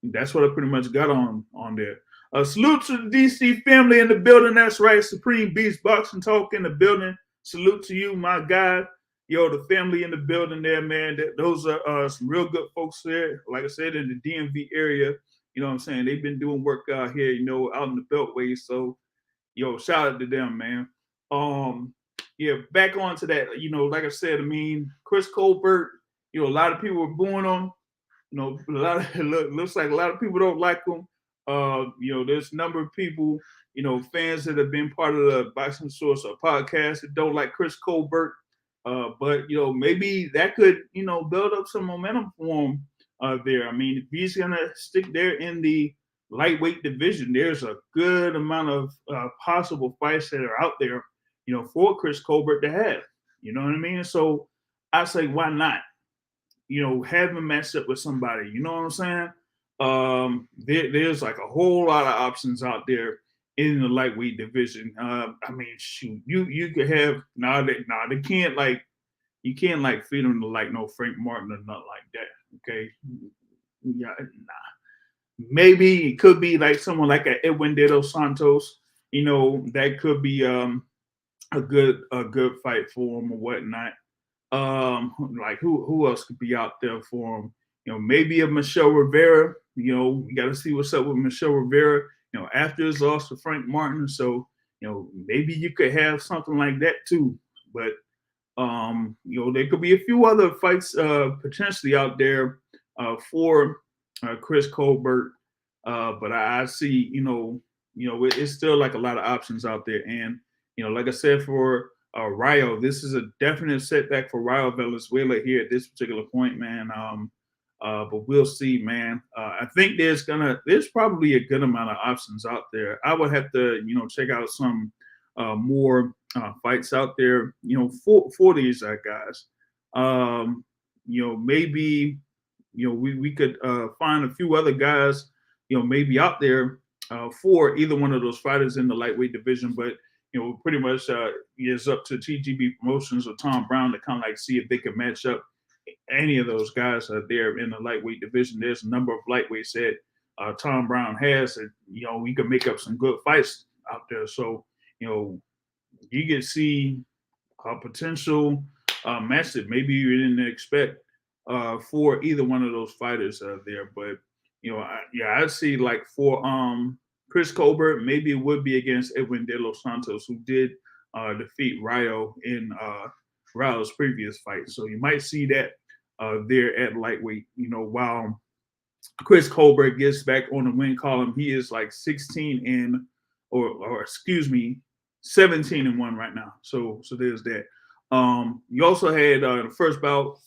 that's what I pretty much got on there. Salute to the DC family in the building. That's right. Supreme Beast Boxing Talk in the building. Salute to you, my guy. The family in the building there, man. Those are some real good folks there. Like I said, in the DMV area, you know what I'm saying? They've been doing work out here, out in the Beltway. So, shout out to them, man. Back on to that, like I said, Chris Colbert, a lot of people were booing him. A lot of, looks like a lot of people don't like him. There's a number of people, fans that have been part of the Boxing Source or podcast that don't like Chris Colbert. But maybe that could, build up some momentum for him there. I mean, if he's gonna stick there in the lightweight division, there's a good amount of possible fights that are out there, for Chris Colbert to have. You know what I mean? So I say, why not? Have him match up with somebody. You know what I'm saying? There's like a whole lot of options out there in the lightweight division. I mean, shoot, you could have they can't like you can't like feed him to like no Frank Martin or nothing like that. Okay, yeah, nah. Maybe it could be like someone like a Edwin De Los Santos. That could be a good fight for him or whatnot. Like who else could be out there for him? Maybe a Michelle Rivera. We got to see what's up with Michelle Rivera. After his loss to Frank Martin, so maybe you could have something like that too. But there could be a few other fights potentially out there for Chris Colbert. But I see, it's still like a lot of options out there, and like I said for Rayo, this is a definite setback for Rayo Venezuela here at this particular point, man. But we'll see, man. I think there's probably a good amount of options out there. I would have to, check out some more fights out there, for these guys. Maybe, we could find a few other guys, maybe out there for either one of those fighters in the lightweight division, but pretty much it's up to TGB Promotions or Tom Brown to kind of like see if they can match up any of those guys there in the lightweight division. There's a number of lightweights that Tom Brown has that, we can make up some good fights out there. So, you can see a potential match that maybe you didn't expect for either one of those fighters there. But, I'd see like for Chris Colbert, maybe it would be against Edwin De Los Santos, who did defeat Rayo in Rayo's previous fight. So you might see that there at lightweight. While Chris Colbert gets back on the win column, he is like 17-1 right now. So there's that. You also had the first bout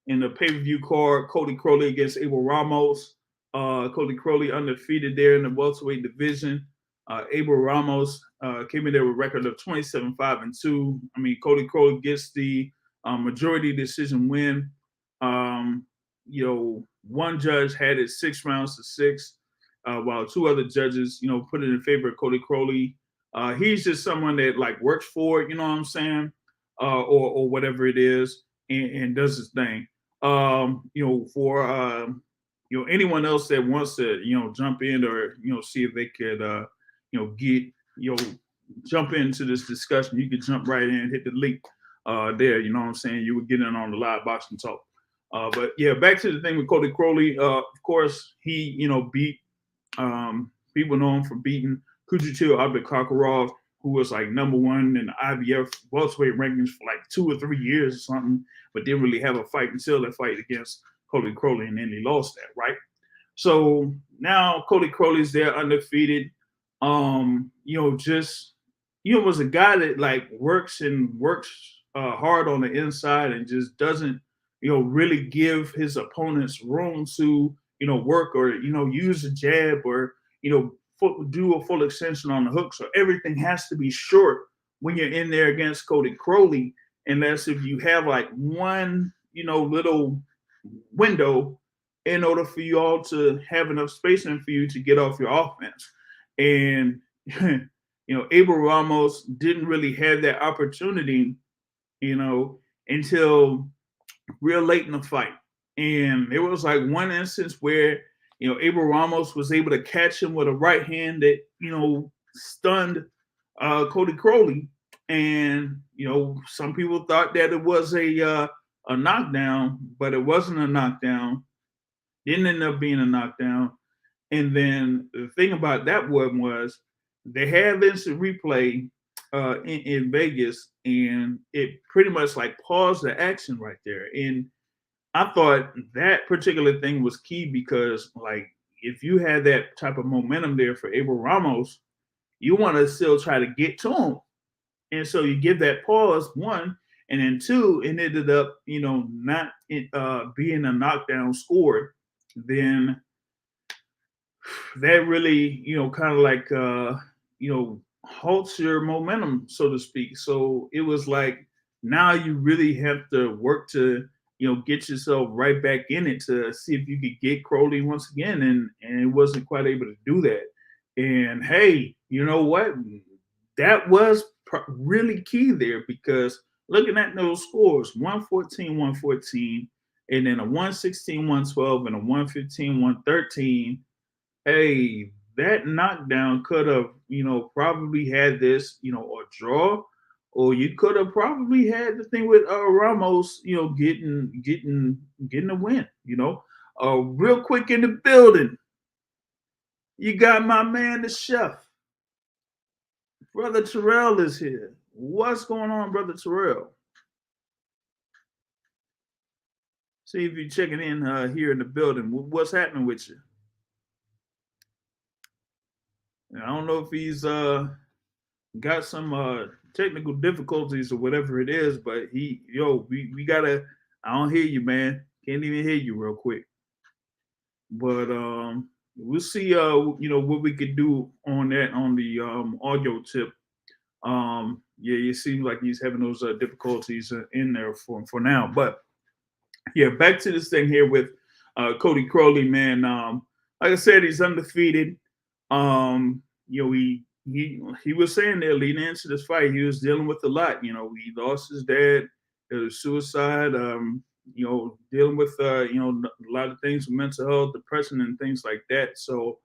in the pay-per-view card, Cody Crowley against Abel Ramos. Cody Crowley undefeated there in the welterweight division. Abel Ramos came in there with a record of 27-5-2. I mean, Cody Crowley gets the majority decision win. One judge had it 6 rounds to 6, while 2 other judges, put it in favor of Cody Crowley. He's just someone that like works for it, you know what I'm saying, or whatever it is, and does his thing. For anyone else that wants to, jump in or, see if they could, jump into this discussion, you could jump right in, hit the link there. You know what I'm saying? You would get in on the live boxing talk. But yeah, back to the thing with Cody Crowley. Of course, he, beat, people know him for beating Kujitil Abdulkakarov, who was like number 1 in the IBF welterweight rankings for like 2 or 3 years or something, but didn't really have a fight until that fight against Cody Crowley, and then he lost that, right? So now Cody Crowley's there undefeated. Was a guy that like works hard on the inside and just doesn't, really give his opponents room to, work or, use a jab or, do a full extension on the hook. So everything has to be short when you're in there against Cody Crowley, unless if you have like one, little window in order for you all to have enough spacing for you to get off your offense. And, Abel Ramos didn't really have that opportunity, until real late in the fight. And there was like one instance where, Abel Ramos was able to catch him with a right hand that, stunned Cody Crowley. And, some people thought that it was a knockdown, but it wasn't a knockdown. Didn't end up being a knockdown. And then the thing about that one was they have instant replay in Vegas, and it pretty much like paused the action right there. And I thought that particular thing was key because, like, if you had that type of momentum there for Abel Ramos, you want to still try to get to him. And so you give that pause, one, and then two, it ended up, not being a knockdown score. Then that really, kind of like, halts your momentum, so to speak. So it was like now you really have to work to, get yourself right back in it to see if you could get Crowley once again, and it wasn't quite able to do that. And hey, you know what? That was really key there because looking at those scores 114, 114, and then a 116, 112, and a 115, 113. Hey, that knockdown could have, probably had this, a draw, or you could have probably had the thing with Ramos, getting a win. Real quick in the building, you got my man, the chef, brother Terrell is here. What's going on, brother Terrell? See if you're checking in here in the building. What's happening with you? I don't know if he's got some technical difficulties or whatever it is, but we gotta. I don't hear you, man. Can't even hear you real quick. But we'll see. What we could do on that on the audio tip. Yeah, it seems like he's having those difficulties in there for now. But yeah, back to this thing here with Cody Crowley, man. Like I said, he's undefeated. He was saying there leading into this fight, he was dealing with a lot. He lost his dad. There was suicide. Dealing with a lot of things with mental health, depression, and things like that. So,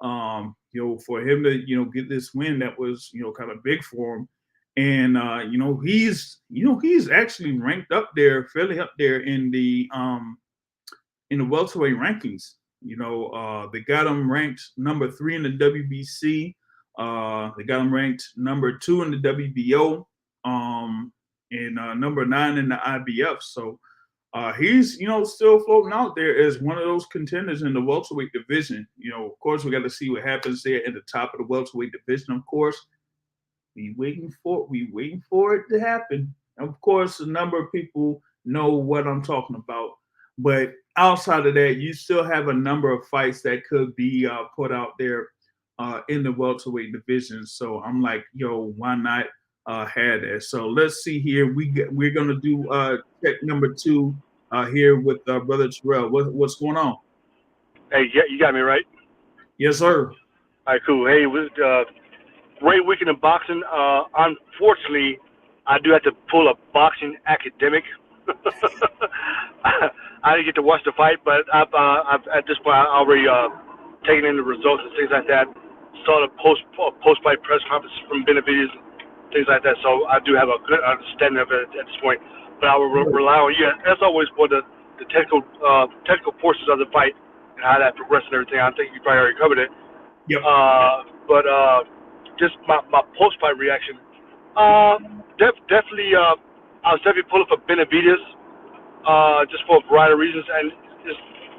for him to get this win, that was kind of big for him. And he's actually ranked up there, fairly up there in the welterweight rankings. They got him ranked number 3 in the WBC. They got him ranked number 2 in the WBO, and number 9 in the IBF. So he's still floating out there as one of those contenders in the welterweight division. Of course, we got to see what happens there at the top of the welterweight division. Of course, we waiting for it to happen. Of course, a number of people know what I'm talking about, but outside of that, you still have a number of fights that could be put out there in the welterweight division. So I'm like, why not have that? So let's see here. We're gonna do check number 2 here with brother Terrell. What's going on? Hey, yeah, you got me right. Yes, sir. All right, cool. Hey, it was great weekend in boxing. Unfortunately, I do have to pull a boxing academic. I didn't get to watch the fight, but I've at this point I already taken in the results and things like that. Saw the post fight press conference from Benavidez, things like that. So I do have a good understanding of it at this point. But I will rely on you as always for the technical portions of the fight and how that progressed and everything. I think you probably already covered it. Yep. But just my post fight reaction. Definitely. I was definitely pulling for Benavidez, just for a variety of reasons, and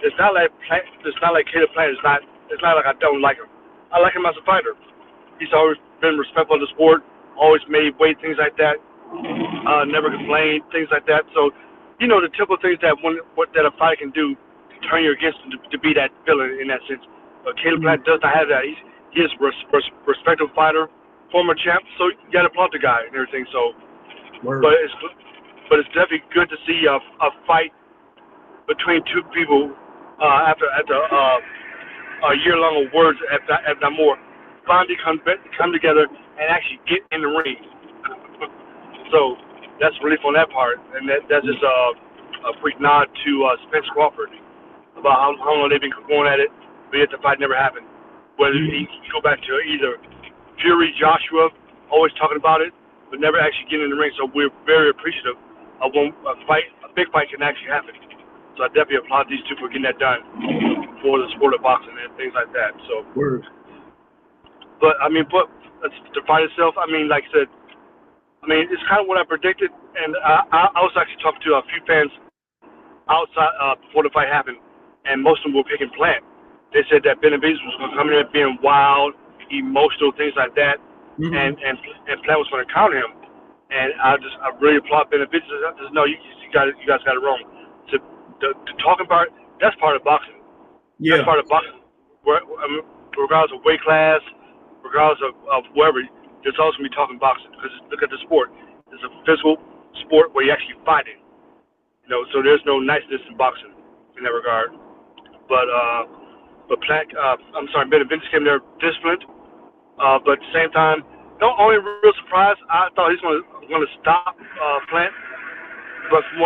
it's not like Caleb Plant. It's not like I don't like him. I like him as a fighter. He's always been respectful of the sport, always made weight, things like that. Never complained, things like that. So, the typical things that that a fighter can do to turn you against him to be that villain in that sense. But Caleb Plant does not have that. He is a respectable fighter, former champ. So you got to applaud the guy and everything. So. But it's definitely good to see a fight between two people after a year long of words, if not more, finally come together and actually get in the ring. So that's relief on that part, and that's just a freak nod to Spence Crawford about how long they've been going at it, but yet the fight never happened. Whether you go back to either Fury, Joshua, always talking about it, but never actually getting in the ring. So we're very appreciative of when a big fight can actually happen. So I definitely applaud these two for getting that done for the sport of boxing and things like that. So, but the fight itself, like I said, it's kind of what I predicted. And I was actually talking to a few fans outside before the fight happened, and most of them were picking Plant. They said that Benavidez was going to come in there being wild, emotional, things like that, Mm-hmm. and Plant was going to counter him. And I really applaud Benavidez. I just know you guys got it wrong. To talk about that's part of boxing. That's Yeah. part of boxing. Regardless of weight class, regardless of wherever, there's always going to be talking boxing because look at the sport. It's a physical sport where you're actually fighting. So there's no niceness in boxing in that regard. But Benavidez came there disciplined. But at the same time, the only real surprise I thought he's going to stop Plant. But from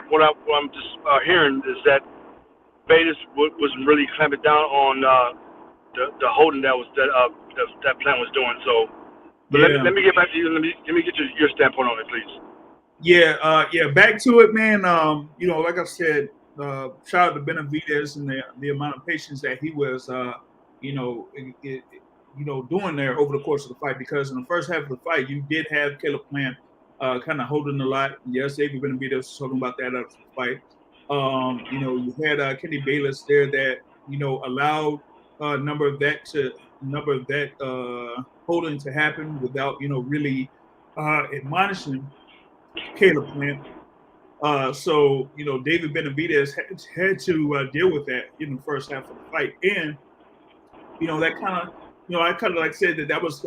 what I'm just hearing is that Benavidez wasn't really clamping down on the holding that Plant was doing. So, but Yeah. let me get back to you. Let me get your standpoint on it, please. Yeah. Back to it, man. Like I said, shout out to Benavidez and the amount of patience that he was, doing there over the course of the fight. Because in the first half of the fight, you did have Caleb Plant kind of holding a lot. Yes, David Benavidez was talking about that after the fight. You had Kenny Bayless there that allowed a number of that holding to happen without really admonishing Caleb Plant. So David Benavidez had to deal with that in the first half of the fight, and that kind of I kind of like said that was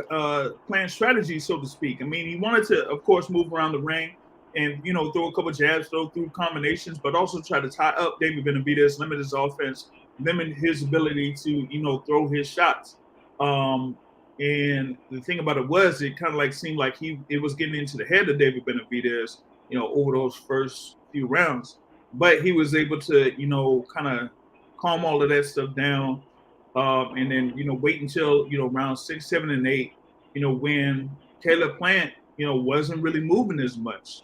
Plant's strategy, so to speak. I mean, he wanted to, of course, move around the ring and throw a couple jabs, throw through combinations, but also try to tie up David Benavidez, limit his offense, limit his ability to throw his shots. And the thing about it was, it kind of like seemed like it was getting into the head of David Benavidez, over those first few rounds. But he was able to, kind of calm all of that stuff down. And then, wait until, round 6, 7, and 8, when Caleb Plant, wasn't really moving as much.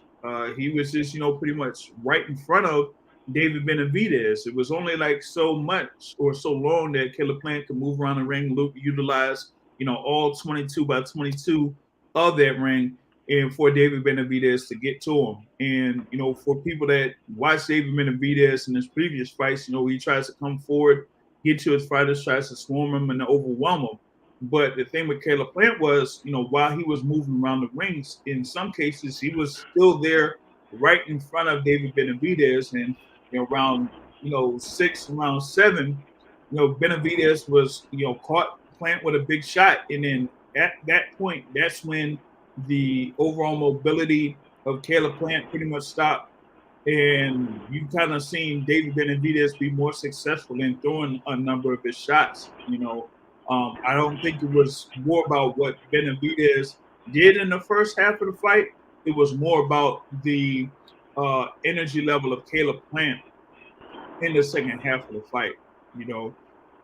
He was just, pretty much right in front of David Benavidez. It was only like so much or so long that Caleb Plant could move around the ring, utilize, all 22 by 22 of that ring, and for David Benavidez to get to him. And, for people that watch David Benavidez in his previous fights, he tries to come forward, get to his fighters, tries to swarm him and overwhelm him. But the thing with Caleb Plant was, while he was moving around the rings, in some cases he was still there right in front of David Benavidez. And around 6, around 7, Benavidez was caught Plant with a big shot, and then at that point, that's when the overall mobility of Caleb Plant pretty much stopped. And you kind of seen David Benavidez be more successful in throwing a number of his shots. I don't think it was more about what Benavidez did in the first half of the fight. It was more about the energy level of Caleb Plant in the second half of the fight.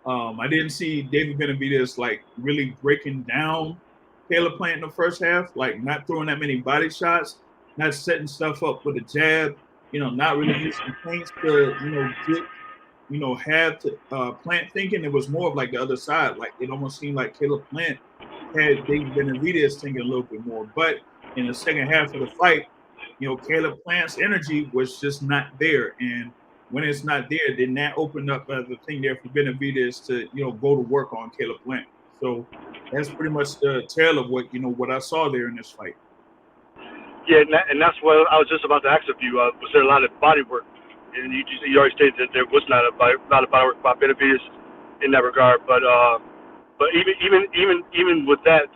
I didn't see David Benavidez like really breaking down Caleb Plant in the first half, like not throwing that many body shots, not setting stuff up with a jab, not really using feints to, get, have to Plant thinking. It was more of like the other side. Like it almost seemed like Caleb Plant had David Benavidez thinking a little bit more. But in the second half of the fight, Caleb Plant's energy was just not there. And when it's not there, then that opened up the thing there for Benavidez to, go to work on Caleb Plant. So that's pretty much the tale of what I saw there in this fight. Yeah, and that's what I was just about to ask of you. Was there a lot of body work? And you already stated that there was not a lot of body work by Benavidez in that regard. But even with that,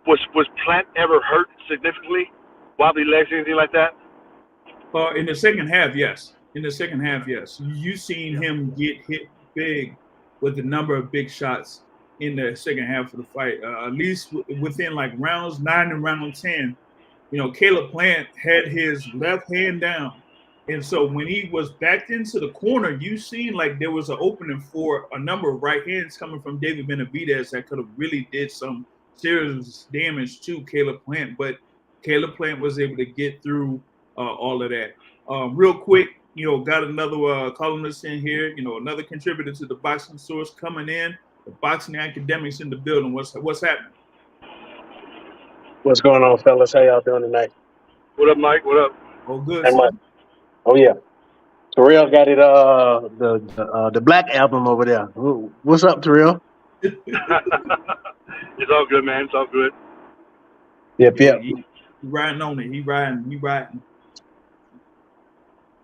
was Plant ever hurt significantly, wobbly legs, anything like that? In the second half, yes. In the second half, yes. You've seen him get hit big with a number of big shots in the second half of the fight. At least within like rounds 9 and round 10, Caleb Plant had his left hand down. And so when he was backed into the corner, you seen like there was an opening for a number of right hands coming from David Benavidez that could have really did some serious damage to Caleb Plant. But Caleb Plant was able to get through all of that. Real quick, got another columnist in here, another contributor to the Boxing Source coming in, the boxing academics in the building. What's happening? What's going on, fellas? How y'all doing tonight? What up, Mike? What up? Oh, good, Hey, son. Oh, yeah. Terrell got it. The Black album over there. What's up, Terrell? It's all good, man. It's all good. Yep, Yeah, yep. he riding on it. He riding.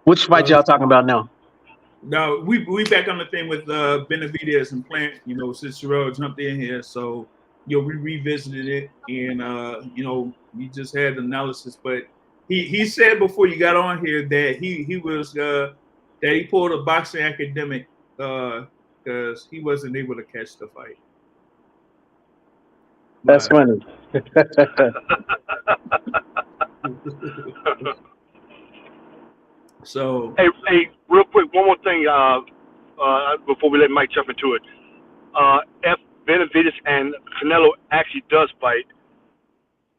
Which fight Uh, y'all talking about now? Now we back on the thing with Benavidez and Plant. Since Terrell jumped in here, so we revisited it, and we just had analysis. But he said before you got on here that he was that he pulled a boxing academic because he wasn't able to catch the fight That's live. funny. So Hey, real quick, one more thing before we let Mike jump into it. If Benavidez and Canelo actually does fight,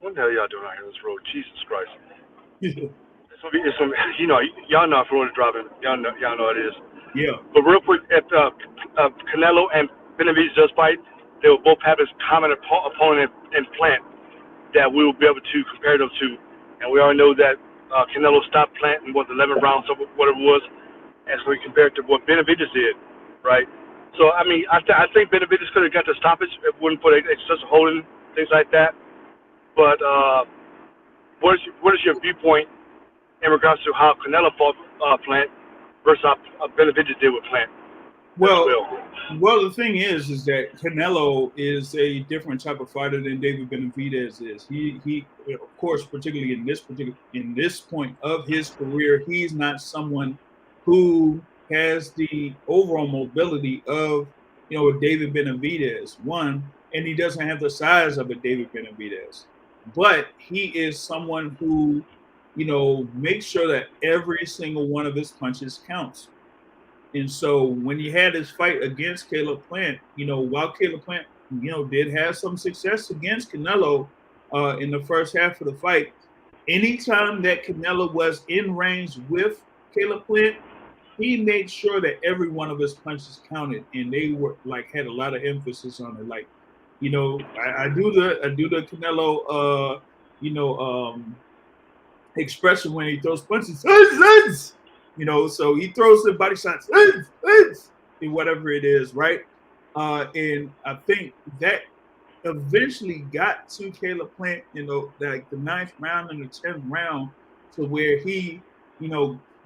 what the hell y'all doing out here on this road? Jesus Christ! It's gonna be, y'all know Florida driving. Y'all know what it is. yeah, But real quick, if Canelo and Benavidez does fight, they will both have this common opponent in Plant that we will be able to compare them to. And we already know that Canelo stopped Plant in 11 rounds or whatever it was, and so we compared to what Benavidez did, right? So I mean, I think Benavidez could have got the stoppage if it wouldn't put excessive holding, things like that. But what is your viewpoint in regards to how Canelo fought Plant versus how Benavidez did with Plant as well. well? Well, the thing is that Canelo is a different type of fighter than David Benavidez is. He, of course, particularly in this point of his career, he's not someone who has the overall mobility of a David Benavidez. One, and he doesn't have the size of a David Benavidez, but he is someone who makes sure that every single one of his punches counts. And so when he had his fight against Caleb Plant, while Caleb Plant, did have some success against Canelo in the first half of the fight, anytime that Canelo was in range with Caleb Plant, he made sure that every one of his punches counted, and they were had a lot of emphasis on it. I do the Canelo, expression when he throws punches. So he throws the body shots, and whatever it is, right? And I think that eventually got to Caleb Plant, the ninth round and the 10th round, to where he,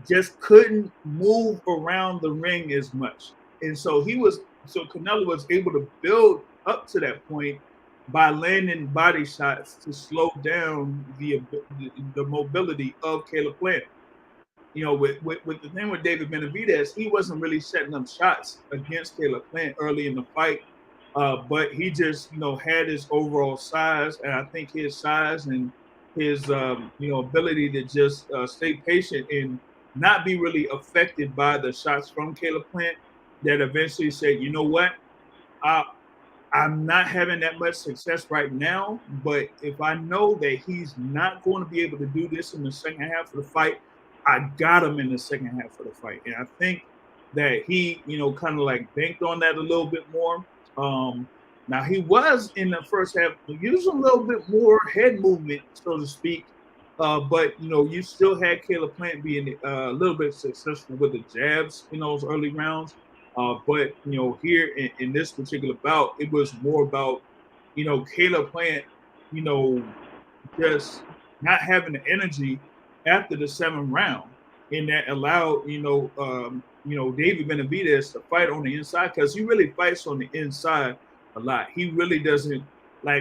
just couldn't move around the ring as much. And so Canelo was able to build up to that point by landing body shots to slow down the mobility of Caleb Plant. With the thing with David Benavidez, he wasn't really setting up shots against Caleb Plant early in the fight, but he just had his overall size, and I think his size and his ability to just stay patient and not be really affected by the shots from Caleb Plant, that eventually said, you know what, I'm not having that much success right now, but if I know that he's not going to be able to do this in the second half of the fight, I got him in the second half of the fight. And I think that he, kind of banked on that a little bit more. Now he was in the first half, using a little bit more head movement, so to speak. But you still had Caleb Plant being a little bit successful with the jabs in those early rounds. But here in this particular bout, it was more about Caleb Plant, just not having the energy after the 7th round, and that allowed David Benavidez to fight on the inside, because he really fights on the inside a lot. He really doesn't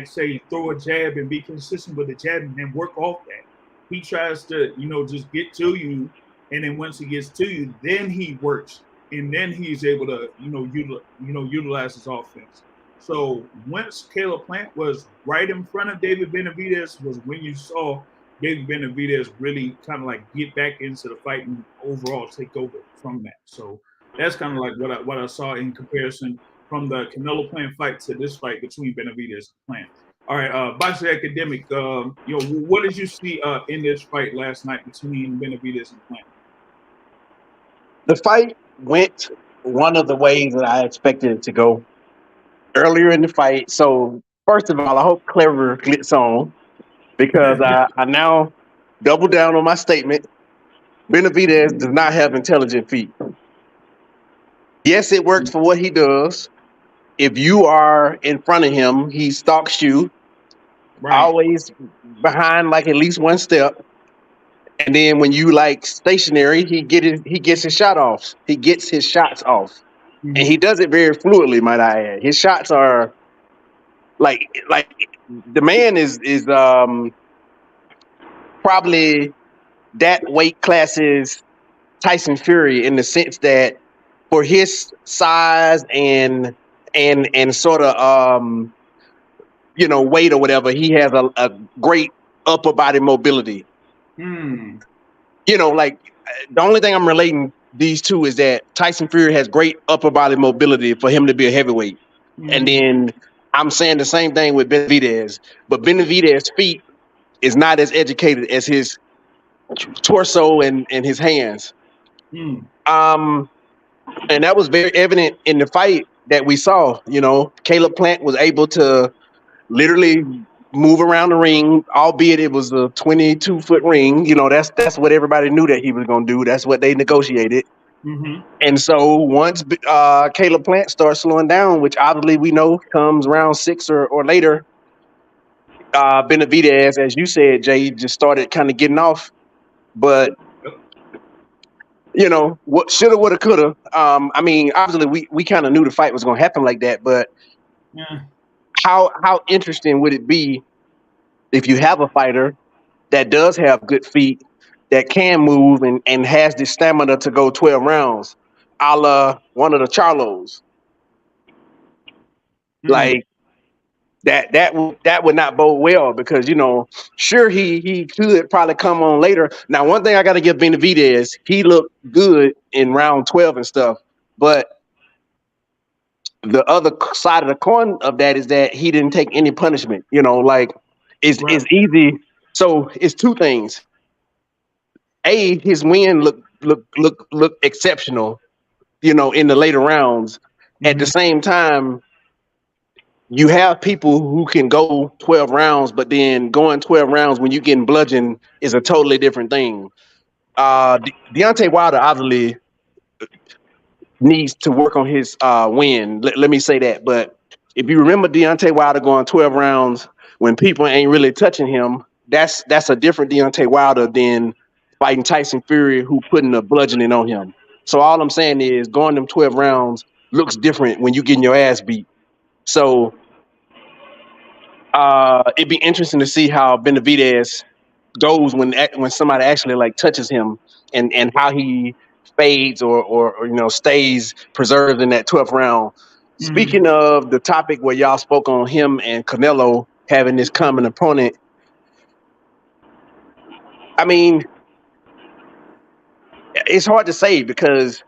say throw a jab and be consistent with the jab and then work off that. He tries to just get to you, and then once he gets to you, then he works, and then he's able to utilize his offense. So once Caleb Plant was right in front of David Benavidez was when you saw David Benavidez really kind of get back into the fight and overall take over from that. So that's kind of what I saw in comparison from the Canelo Plant fight to this fight between Benavidez and Plant. All right, boxing academic, what did you see in this fight last night between Benavidez and Plant? The fight went one of the ways that I expected it to go earlier in the fight. So first of all, I hope Clever clicks on, because I now double down on my statement. Benavidez does not have intelligent feet. Yes, it works for what he does. If you are in front of him, he stalks you, Right. always behind like at least one step. And then when you like stationary, he gets his shot off. He gets his shots off. And he does it very fluidly, might I add. His shots are like the man is probably that weight class's Tyson Fury in the sense that for his size and sort of weight or whatever, he has a great upper body mobility. Like the only thing I'm relating these two is that Tyson Fury has great upper body mobility for him to be a heavyweight. And then I'm saying the same thing with Benavidez, but Benavidez's feet is not as educated as his torso and his hands. And that was very evident in the fight that we saw. Caleb Plant was able to literally move around the ring, albeit it was a 22-foot ring. That's what everybody knew that he was going to do. That's what they negotiated. And so once Caleb Plant starts slowing down, which obviously we know comes round 6 or later, Benavidez, as you said, Jay, just started kind of getting off. But what shoulda, woulda, coulda. Obviously we kind of knew the fight was going to happen like that. But how interesting would it be if you have a fighter that does have good feet, that can move and has the stamina to go 12 rounds, a la one of the Charlos? Like that would not bode well because, sure, he could probably come on later. Now, one thing I got to give Benavidez, he looked good in round 12 and stuff, but the other side of the coin of that is that he didn't take any punishment. It's easy. So it's two things. A, his win look exceptional, in the later rounds. At the same time, you have people who can go 12 rounds, but then going 12 rounds when you're getting bludgeoned is a totally different thing. Deontay Wilder obviously needs to work on his win. Let me say that. But if you remember Deontay Wilder going 12 rounds when people ain't really touching him, that's a different Deontay Wilder than fighting Tyson Fury, who putting a bludgeoning on him. So all I'm saying is going them 12 rounds looks different when you getting your ass beat. So it'd be interesting to see how Benavidez goes when somebody actually like touches him and how he fades or stays preserved in that 12th round. Speaking of the topic where y'all spoke on him and Canelo having this common opponent, I mean, it's hard to say because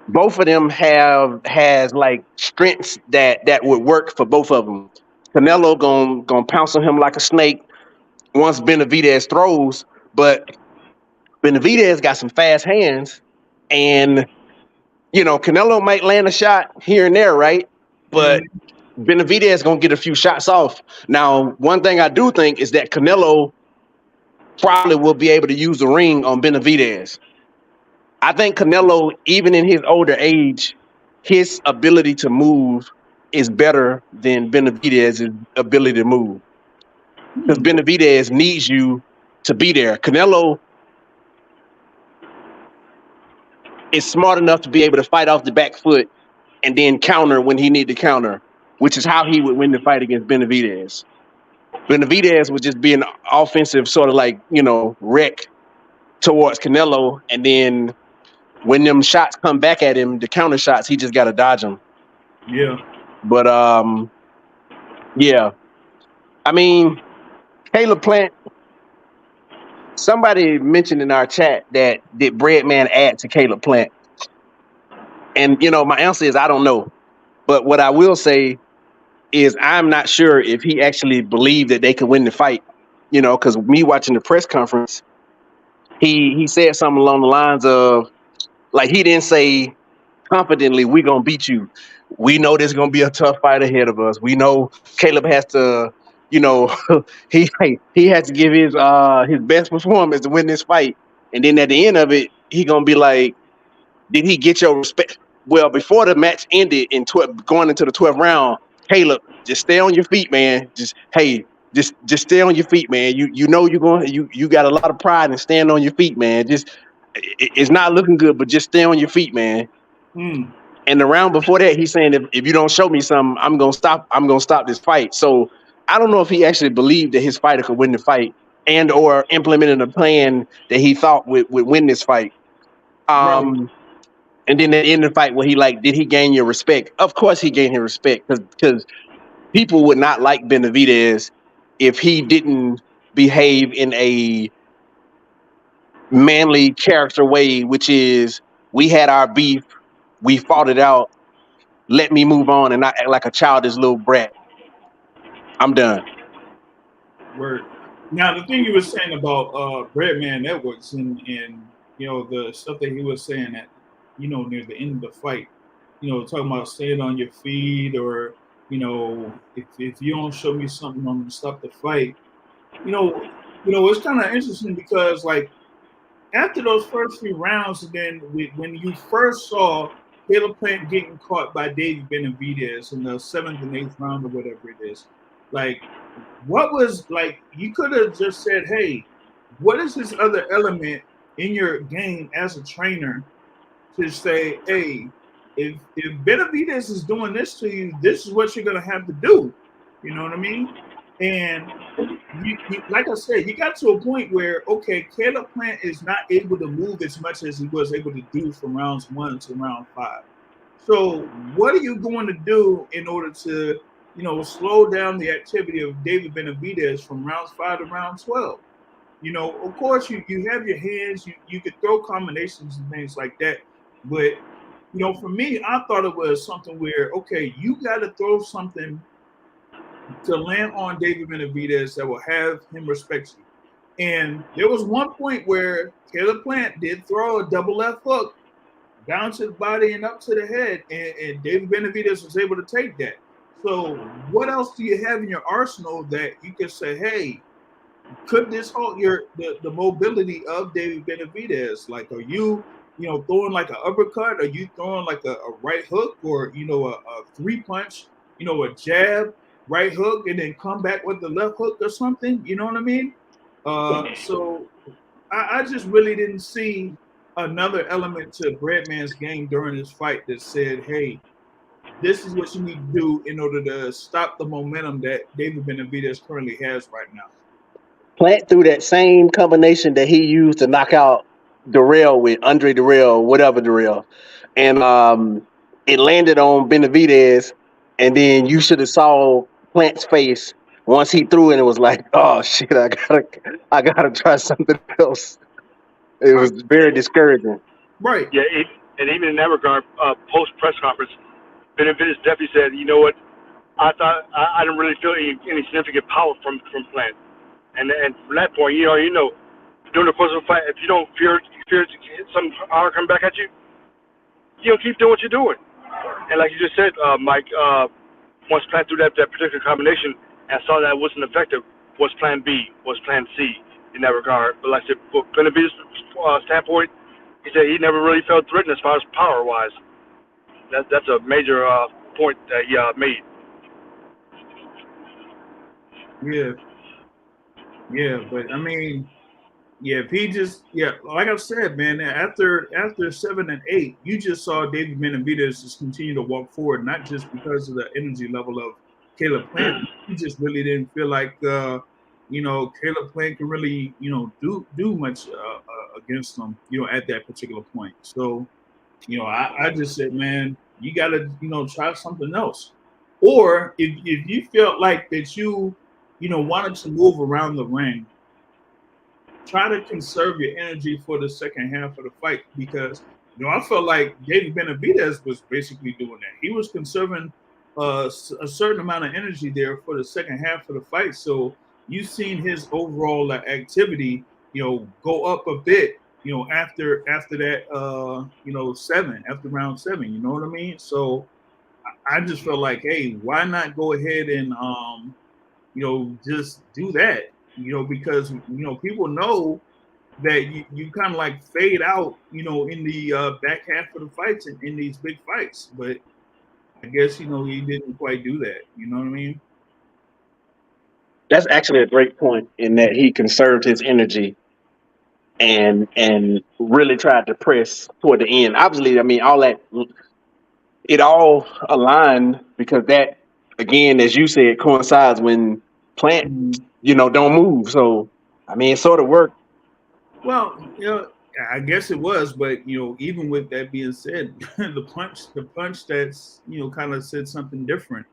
both of them has like strengths that would work for both of them. Canelo gonna pounce on him like a snake once Benavidez throws, but Benavidez got some fast hands, and Canelo might land a shot here and there, right? But Benavidez gonna get a few shots off. Now, one thing I do think is that Canelo probably will be able to use the ring on Benavidez. I think Canelo, even in his older age, his ability to move is better than Benavidez's ability to move. Because Benavidez needs you to be there. Canelo is smart enough to be able to fight off the back foot and then counter when he need to counter, which is how he would win the fight against Benavidez. Benavidez would just be an offensive sort of like, wreck towards Canelo, and then when them shots come back at him, the counter shots, he just got to dodge them. Yeah. But, yeah. I mean, Caleb Plant, somebody mentioned in our chat that did Breadman add to Caleb Plant? And, my answer is I don't know. But what I will say is I'm not sure if he actually believed that they could win the fight, because me watching the press conference, he said something along the lines of, like, he didn't say confidently, we're going to beat you. We know there's going to be a tough fight ahead of us. We know Caleb has to you know, he has to give his best performance to win this fight. And then at the end of it, he gonna be like, did he get your respect? Well, before the match ended in 12, going into the 12th round, Caleb, just stay on your feet, man. Just stay on your feet, man. You know you got a lot of pride in staying on your feet, man. It's not looking good, but just stay on your feet, man. Hmm. And the round before that, he's saying if you don't show me something, I'm gonna stop this fight. So I don't know if he actually believed that his fighter could win the fight and or implemented a plan that he thought would win this fight. Right. And then at the end of the fight, where did he gain your respect? Of course, he gained his respect because people would not like Benavidez if he didn't behave in a manly character way, which is we had our beef, we fought it out. Let me move on and not act like a childish little brat. I'm done. Word. Now the thing you were saying about Breadman Edwards and the stuff that he was saying at near the end of the fight, talking about staying on your feet or if you don't show me something, I'm gonna stop the fight. It's kind of interesting because like after those first few rounds, and then when you first saw Caleb Plant getting caught by David Benavidez in the 7th and 8th round or whatever it is, like what was like you could have just said, hey, what is this other element in your game as a trainer to say, hey, if Benavidez is doing this to you, this is what you're gonna have to do. You know what I mean? And like I said, you got to a point where okay, Caleb Plant is not able to move as much as he was able to do from rounds 1 to round 5. So what are you going to do in order to slow down the activity of David Benavidez from rounds 5 to round 12? Of course, you have your hands, you could throw combinations and things like that. But, for me, I thought it was something where, okay, you got to throw something to land on David Benavidez that will have him respect you. And there was one point where Caleb Plant did throw a double left hook down to the body and up to the head, and David Benavidez was able to take that. So what else do you have in your arsenal that you can say, hey, could this halt the mobility of David Benavidez? Like, are you throwing like an uppercut? Are you throwing like a right hook or a 3-punch? A jab, right hook, and then come back with the left hook or something? You know what I mean? So I just really didn't see another element to Breadman's game during this fight that said, hey, this is what you need to do in order to stop the momentum that David Benavidez currently has right now. Plant threw that same combination that he used to knock out Darrell with Andre Darrell, whatever Darrell, and it landed on Benavidez, and then you should have saw Plant's face once he threw it. And it was like, oh shit, I gotta try something else. It was very discouraging. Right. Yeah, and even in that regard, post press conference, Benavidez definitely said, you know what, I thought I didn't really feel any significant power from Plant. And from that point, during the course of a fight, if you don't fear some power coming back at you, you keep doing what you're doing. And like you just said, Mike, once Plant threw that particular combination and saw that it wasn't effective, was Plan B, was Plan C in that regard. But like I said, from Benavidez' standpoint, he said he never really felt threatened as far as power-wise. That's a major point that he made. Yeah, but I mean, if he just like I said, man, after 7 and 8, you just saw David Benavidez just continue to walk forward, not just because of the energy level of Caleb Plant. He just really didn't feel like Caleb Plant can really do much against him at that particular point. So I just said, man, you got to try something else, or if you felt like that you wanted to move around the ring, try to conserve your energy for the second half of the fight, because I felt like David Benavidez was basically doing that. He was conserving a certain amount of energy there for the second half of the fight. So you've seen his overall activity, go up a bit, after that, 7, after round 7. You know what I mean? So I just felt like, hey, why not go ahead and just do that, because people know that you kind of like fade out, in the back half of the fights in these big fights. But I guess he didn't quite do that. You know what I mean? That's actually a great point in that he conserved his energy and really tried to press toward the end. Obviously, I mean, all that it all aligned because that again, as you said, coincides when Plant, Mhm. don't move. So I mean, it sort of worked. Well, I guess it was, but even with that being said, the punch that's kind of said something different.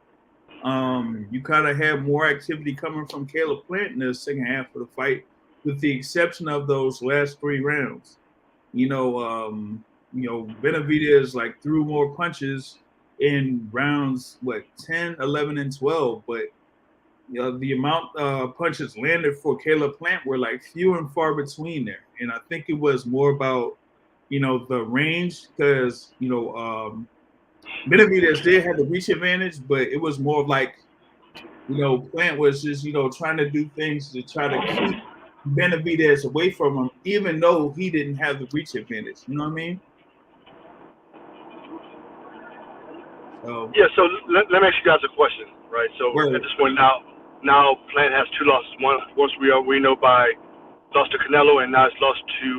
You kind of have more activity coming from Caleb Plant in the second half of the fight, with the exception of those last 3 rounds. Benavidez like threw more punches in rounds 10, 11, and 12, but the amount punches landed for Caleb Plant were like few and far between there. And I think it was more about the range, because Benavidez did have the reach advantage, but it was more of like Plant was just trying to do things to try to keep Benavidez away from him, even though he didn't have the reach advantage. You know what I mean? So, Yeah. So let me ask you guys a question, right? So at well, this point now Plant has 2 losses. Once we know by lost to Canelo, and now it's lost to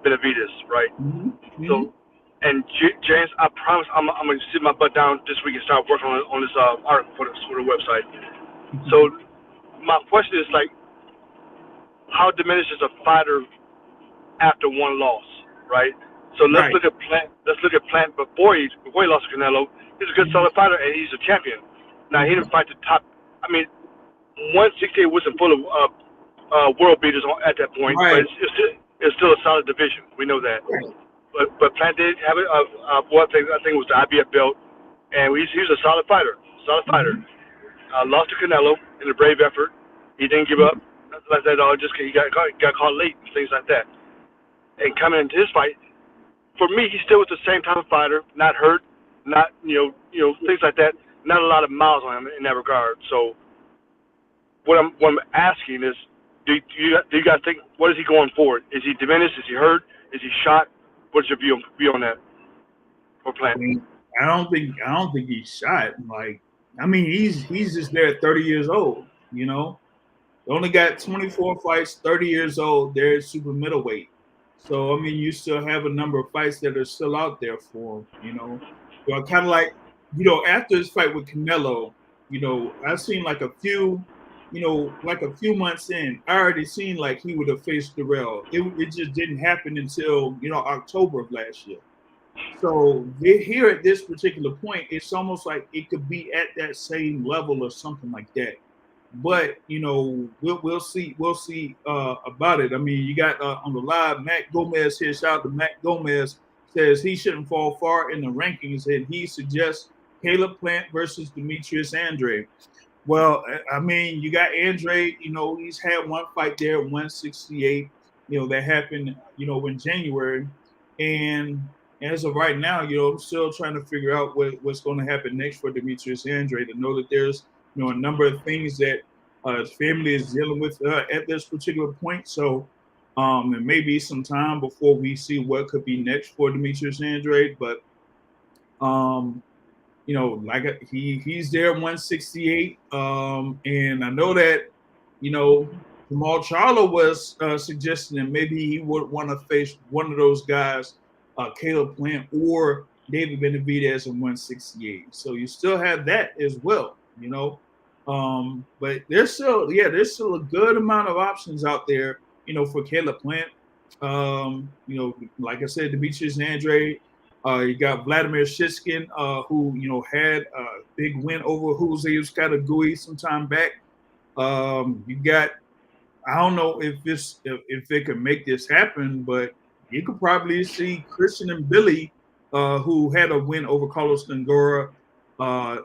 Benavidez, right? mm-hmm, mm-hmm, So, and James, I promise I'm gonna sit my butt down this week and start working on this article for the website. So my question is like, how diminishes a fighter after one loss, right? So let's right. look at Plant. Let's look at Plant before he lost to Canelo. He's a good Mm-hmm, solid fighter and he's a champion. Now he mm-hmm, didn't fight the top. I mean, 168 wasn't full of world beaters at that point, but right, it's still a solid division. We know that. right. But Plant did have one thing. I think it was the IBF belt, and he was a solid fighter. Solid fighter. Mm-hmm, Lost to Canelo in a brave effort. He didn't give up. Nothing like that at all. Just he got caught late and things like that. And coming into his fight, for me, he still was the same type of fighter. Not hurt. Not things like that. Not a lot of miles on him in that regard. So what I'm asking is, do you guys think, what is he going forward? Is he diminished? Is he hurt? Is he shot? What's your view on that for I Plant? mean, I don't think he's shot. Like, I mean, he's just there at 30 years old. Only got 24 fights, 30 years old. They're super middleweight. So, I mean, you still have a number of fights that are still out there for him. So kind of like, after his fight with Canelo, I've seen like a few months in, I already seen like he would have faced Darrell. It just didn't happen until, October of last year. So here at this particular point, it's almost like it could be at that same level or something like that. But we'll see about it. I mean, you got on the live Matt Gomez here. Shout out to Matt Gomez, says he shouldn't fall far in the rankings, and he suggests Caleb Plant versus Demetrius Andre. Well, I mean, you got Andre. He's had one fight there, 168. That happened. In January, and as of right now, I'm still trying to figure out what's going to happen next for Demetrius Andre. To know that there's a number of things that his family is dealing with at this particular point. So, and maybe some time before we see what could be next for Demetrius Andre. But um, like he's there 168. And I know that Jamal Charlo was suggesting that maybe he would want to face one of those guys, Caleb Plant or David Benavidez in 168. So you still have that as well. But there's still a good amount of options out there, for Caleb Plant. Like I said, Demetrius Andre. You got Vladimir Shishkin, who had a big win over Jose Escalagui some time back. You got, I don't know if they can make this happen, but you could probably see Christian and Billy, who had a win over Carlos Gongora, a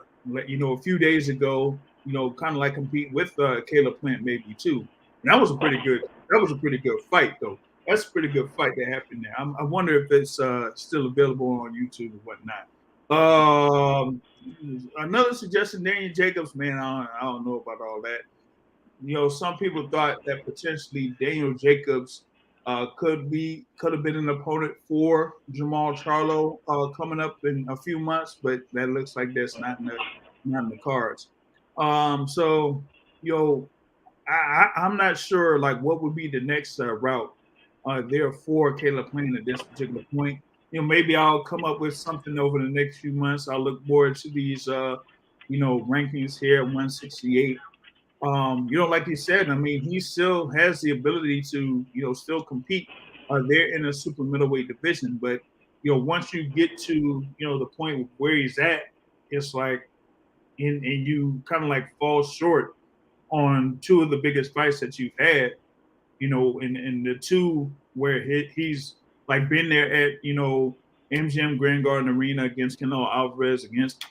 few days ago. Kind of like compete with Caleb Plant maybe too. And that was a pretty good. That was a pretty good fight though. That's a pretty good fight that happened there. I wonder if it's still available on YouTube or whatnot. Um, Another suggestion, Daniel Jacobs, man, I don't know about all that. Some people thought that potentially Daniel Jacobs could have been an opponent for Jamal Charlo coming up in a few months, but that looks like that's not in the cards. So I'm not sure like what would be the next route there for Caleb Plant at this particular point. Maybe I'll come up with something over the next few months. I'll look forward to these rankings here at 168. Like you said, I mean, he still has the ability to, still compete there in a super middleweight division. But, once you get to, the point where he's at, it's like, and you kind of like fall short on two of the biggest fights that you've had, in the two where he's like been there at, MGM Grand Garden Arena against Canelo Alvarez, against,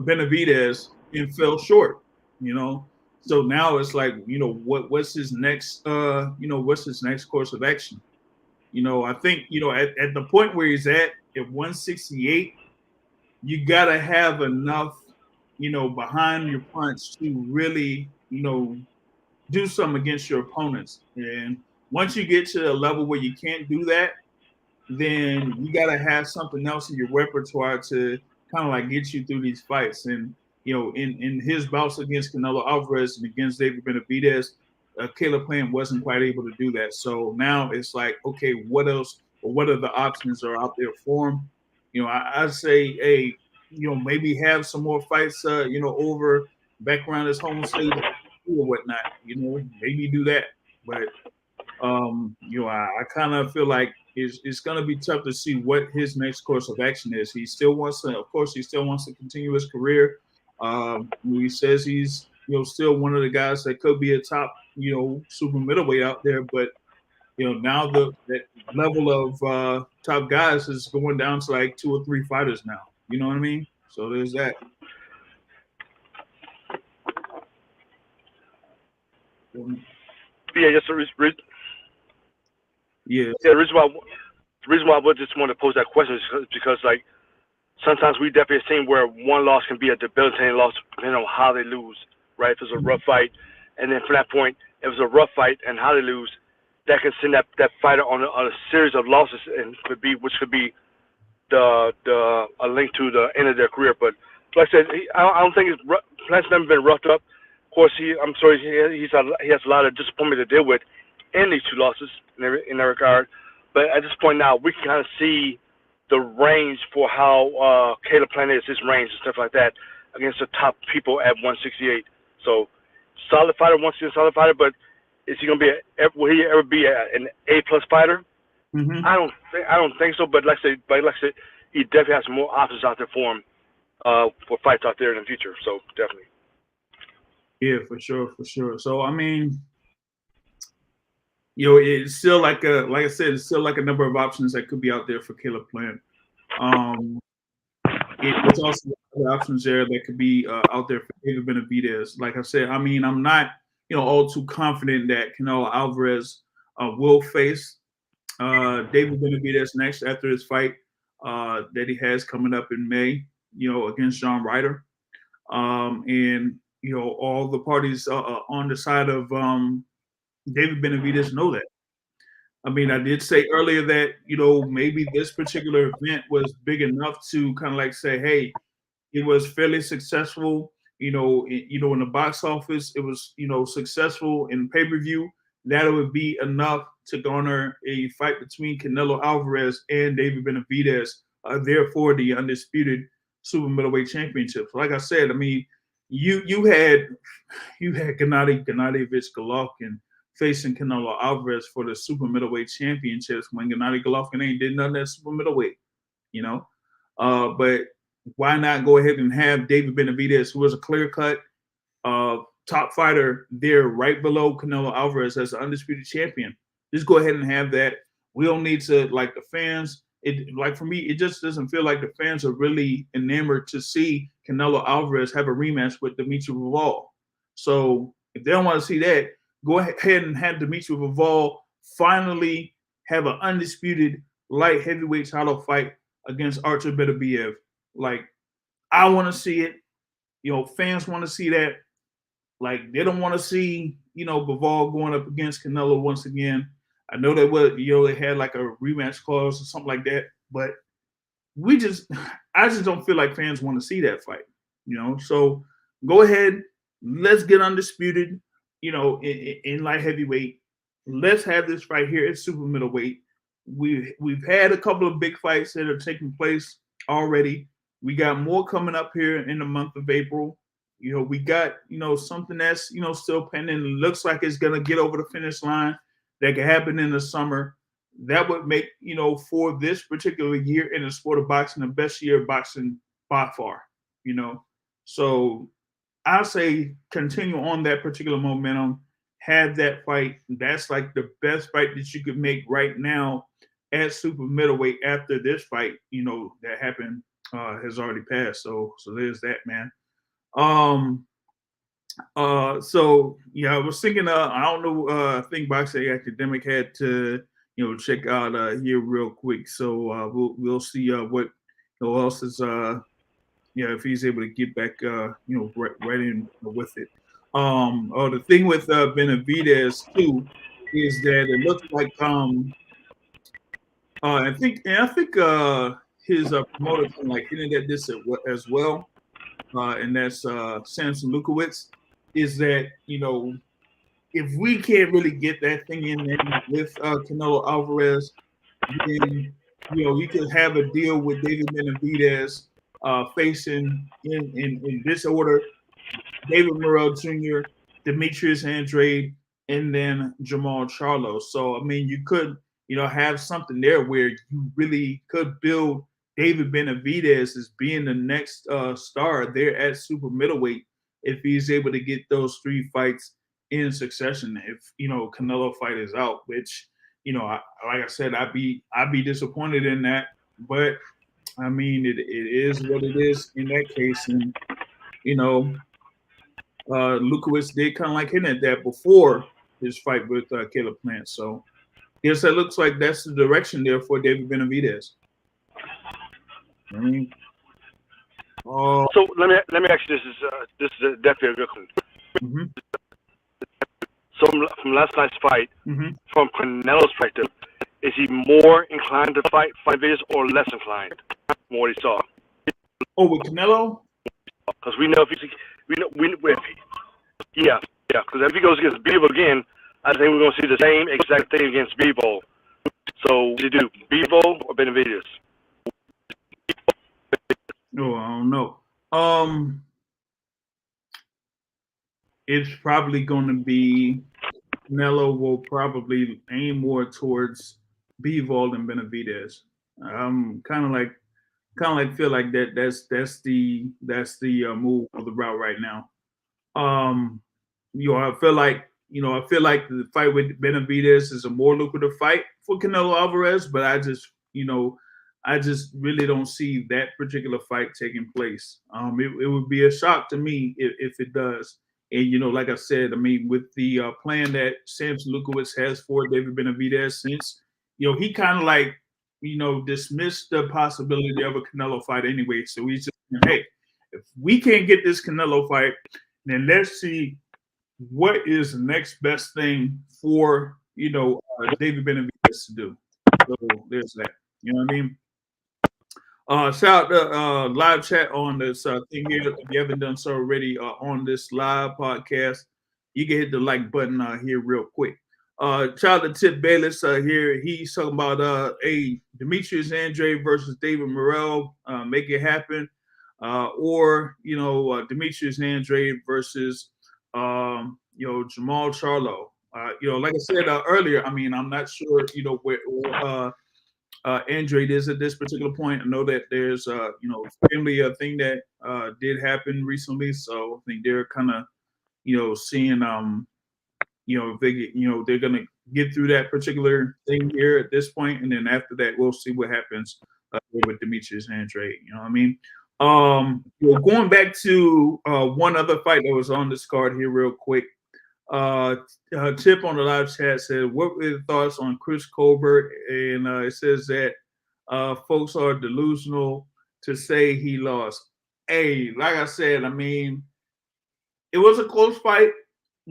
Benavidez, and fell short, So now it's like, what's his next what's his next course of action? I think, at the point where he's at 168, you gotta have enough, behind your punch to really, do something against your opponents. And once you get to a level where you can't do that, then you gotta have something else in your repertoire to kind of like get you through these fights. And in his bouts against Canelo Alvarez and against David Benavidez, Caleb Plant wasn't quite able to do that. So now it's like, okay, what else or what other options are out there for him? I'd say, hey, maybe have some more fights, over back around his home state or whatnot. Maybe do that. But I kind of feel like it's going to be tough to see what his next course of action is. He still wants to continue his career. He says he's, still one of the guys that could be a top, super middleweight out there. But, now that level of top guys is going down to like 2 or 3 fighters now. You know what I mean? So there's that. Yeah, just Yeah. the reason why I would just want to pose that question is because like sometimes we definitely have seen where one loss can be a debilitating loss depending on how they lose, right? If it's a rough fight, and then from that point, if it's a rough fight and how they lose, that can send that fighter on a series of losses, and which could be a link to the end of their career. But like I said, I don't think Plant's never been roughed up. Of course, I'm sorry, he has a lot of disappointment to deal with in these 2 losses in that regard. But at this point now, we can kind of see the range for how Caleb Plant is, his range and stuff like that against the top people at 168. So solid fighter, once again solid fighter, but is he gonna be will he ever be an A+ fighter? Mm-hmm. I don't think so. But like I said, he definitely has some more options out there for him for fights out there in the future. So definitely. Yeah, for sure. So I mean, it's still like I said, it's still like a number of options that could be out there for Caleb Plant. It's also other options there that could be out there for David Benavidez. Like I said, I mean, I'm not, all too confident that Canelo Alvarez will face David Benavidez next after his fight that he has coming up in May, against John Ryder. And, all the parties on the side of David Benavidez know that. I mean, I did say earlier that, maybe this particular event was big enough to kind of like say, hey, it was fairly successful, in the box office. It was, successful in pay-per-view. That it would be enough to garner a fight between Canelo Alvarez and David Benavidez, therefore the undisputed super middleweight championship. Like I said, I mean, you had Gennady Golovkin facing Canelo Alvarez for the super middleweight championships when Gennady Golovkin ain't did nothing at super middleweight, but why not go ahead and have David Benavidez, who was a clear-cut top fighter there right below Canelo Alvarez as the undisputed champion? Just go ahead and have that. We don't need to, like the fans, for me, it just doesn't feel like the fans are really enamored to see Canelo Alvarez have a rematch with Dimitri Bivol. So if they don't want to see that, go ahead and have Dimitri Bivol finally have an undisputed light heavyweight title fight against Artur Beterbiev. Like, I want to see it. Fans want to see that. Like, they don't want to see, Bivol going up against Canelo once again. I know they had like a rematch clause or something like that, but I just don't feel like fans want to see that fight, So go ahead, let's get undisputed, in light heavyweight. Let's have this fight here at super middleweight. We've had a couple of big fights that are taking place already. We got more coming up here in the month of April. We got, something that's, still pending. It looks like it's going to get over the finish line. That could happen in the summer. That would make, for this particular year in the sport of boxing, the best year of boxing by far, So I say continue on that particular momentum. Have that fight. That's like the best fight that you could make right now at super middleweight after this fight, that happened has already passed. So there's that, man. So yeah, I was thinking, I don't know, I think Boxing Academic had to, check out here real quick. So we'll see what else is if he's able to get back right in with it. The thing with Benavidez too is that it looks like I think his promoter kind of like hinted at this as well, and that's Samson Lukowitz, is that if we can't really get that thing in there with Canelo Alvarez, then you could have a deal with David Benavidez facing in this order: David Morrell Jr., Demetrius Andrade, and then Jamal Charlo. So I mean, you could have something there where you really could build David Benavidez as being the next star there at super middleweight if he's able to get those 3 fights in succession. If Canelo fight is out, which like I said, I'd be disappointed in that, but I mean it is what it is in that case, and Lukowitz did kind of like hinting at that before his fight with Caleb Plant. So yes, that looks like that's the direction there for David Benavidez. I mean, so let me ask you this is definitely a good one. Mm-hmm. So from last night's fight, from Canelo's perspective, is he more inclined to fight Benavidez or less inclined from what he saw? Oh, with Canelo? Because we know if because if he goes against Bivol again, I think we're going to see the same exact thing against Bivol. So what do you do, Bivol or Benavidez? Oh, I don't know. It's probably going to be Canelo will probably aim more towards Bivol than Benavidez. Kind of like feel like that's the move of the route right now. I feel like the fight with Benavidez is a more lucrative fight for Canelo Alvarez, but I just really don't see that particular fight taking place. It would be a shock to me if it does. And like I said, I mean, with the plan that Samson Lukowitz has for David Benavidez, since he kind of like dismissed the possibility of a Canelo fight anyway. So he's just, hey, if we can't get this Canelo fight, then let's see what is the next best thing for David Benavidez to do. So there's that. You know what I mean? Shout out to live chat on this thing here. If you haven't done so already on this live podcast, you can hit the like button here real quick. Shout out to Tip Bayless here. He's talking about a Demetrius Andrade versus David Morrell. Make it happen. Or Demetrius Andrade versus Jamal Charlo. Like I said earlier, I mean, I'm not sure where Andrade is at this particular point. I know that there's family thing that did happen recently, so I think they're kind of seeing if they get they're gonna get through that particular thing here at this point, and then after that we'll see what happens with Demetrius Andrade. You know what I mean? Going back to one other fight that was on this card here real quick. Tip on the live chat said, "What were your thoughts on Chris Colbert?" And it says that folks are delusional to say he lost. Hey, like I said, I mean, it was a close fight,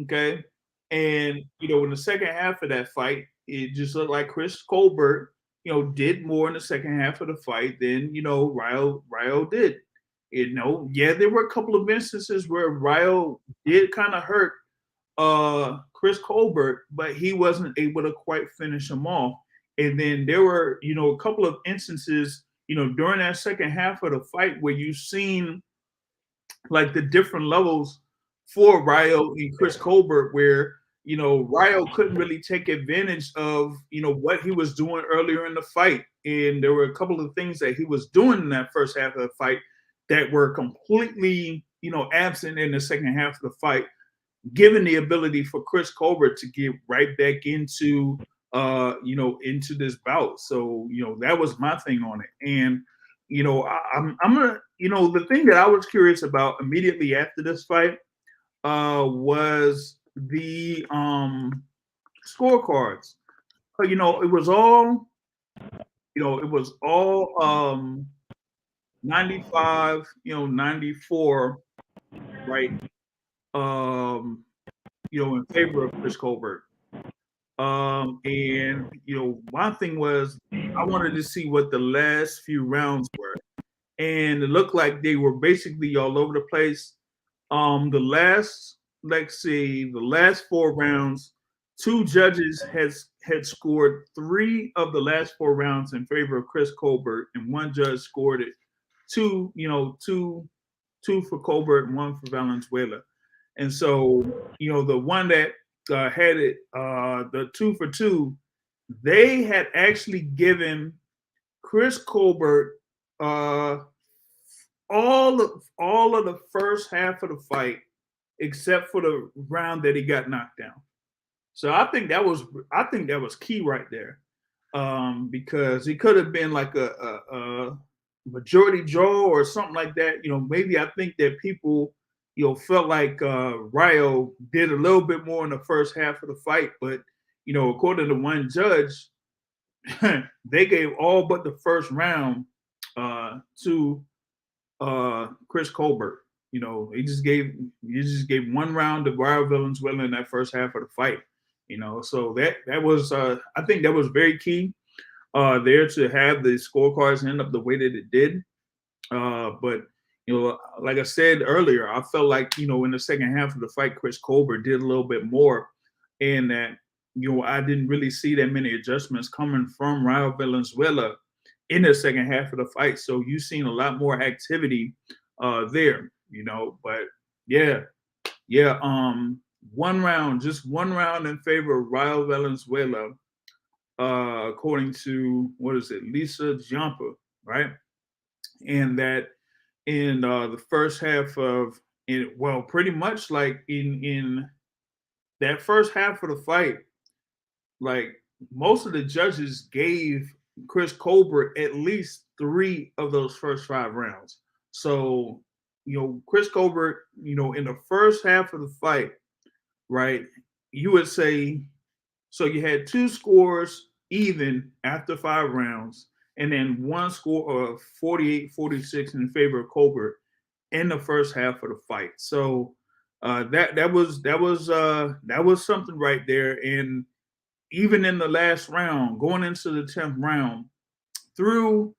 okay? And in the second half of that fight, it just looked like Chris Colbert, did more in the second half of the fight than Ryo did. Yeah, there were a couple of instances where Ryo did kind of hurt Chris Colbert, but he wasn't able to quite finish him off. And then there were, a couple of instances, during that second half of the fight where you've seen like the different levels for Ryo and Chris Colbert, where Ryo couldn't really take advantage of what he was doing earlier in the fight, and there were a couple of things that he was doing in that first half of the fight that were completely absent in the second half of the fight, given the ability for Chris Colbert to get right back into into this bout. So that was my thing on it, and I'm gonna the thing that I was curious about immediately after this fight was the scorecards. It was all 95, 94, right? In favor of Chris Colbert. And my thing was I wanted to see what the last few rounds were, and it looked like they were basically all over the place. The last, let's see, the last 4 rounds, 2 judges had scored 3 of the last 4 rounds in favor of Chris Colbert, and 1 judge scored it 2 for Colbert and 1 for Valenzuela. And so, the one that had it, the 2 for 2, they had actually given Chris Colbert all of the first half of the fight, except for the round that he got knocked down. So I think that was key right there, because it could have been like a majority draw or something like that. Maybe I think that people felt like Ryo did a little bit more in the first half of the fight, but according to one judge, they gave all but the first round to Chris Colbert. He just gave 1 round to Ryo Valenzuela in that first half of the fight. So that was I think that was very key there to have the scorecards end up the way that it did. But like I said earlier, I felt like in the second half of the fight, Chris Colbert did a little bit more, and that I didn't really see that many adjustments coming from Ryo Valenzuela in the second half of the fight. So you've seen a lot more activity there, But yeah. 1 round, just 1 round in favor of Ryo Valenzuela, according to Lisa Giampa, right? And that in the first half of pretty much like in that first half of the fight, like most of the judges gave Chris Colbert at least 3 of those first 5 rounds. So Chris Colbert, in the first half of the fight, right, you would say, so you had 2 scores even after 5 rounds, and then 1 score of 48-46 in favor of Colbert in the first half of the fight. So that was something right there. And even in the last round, going into the 10th round, through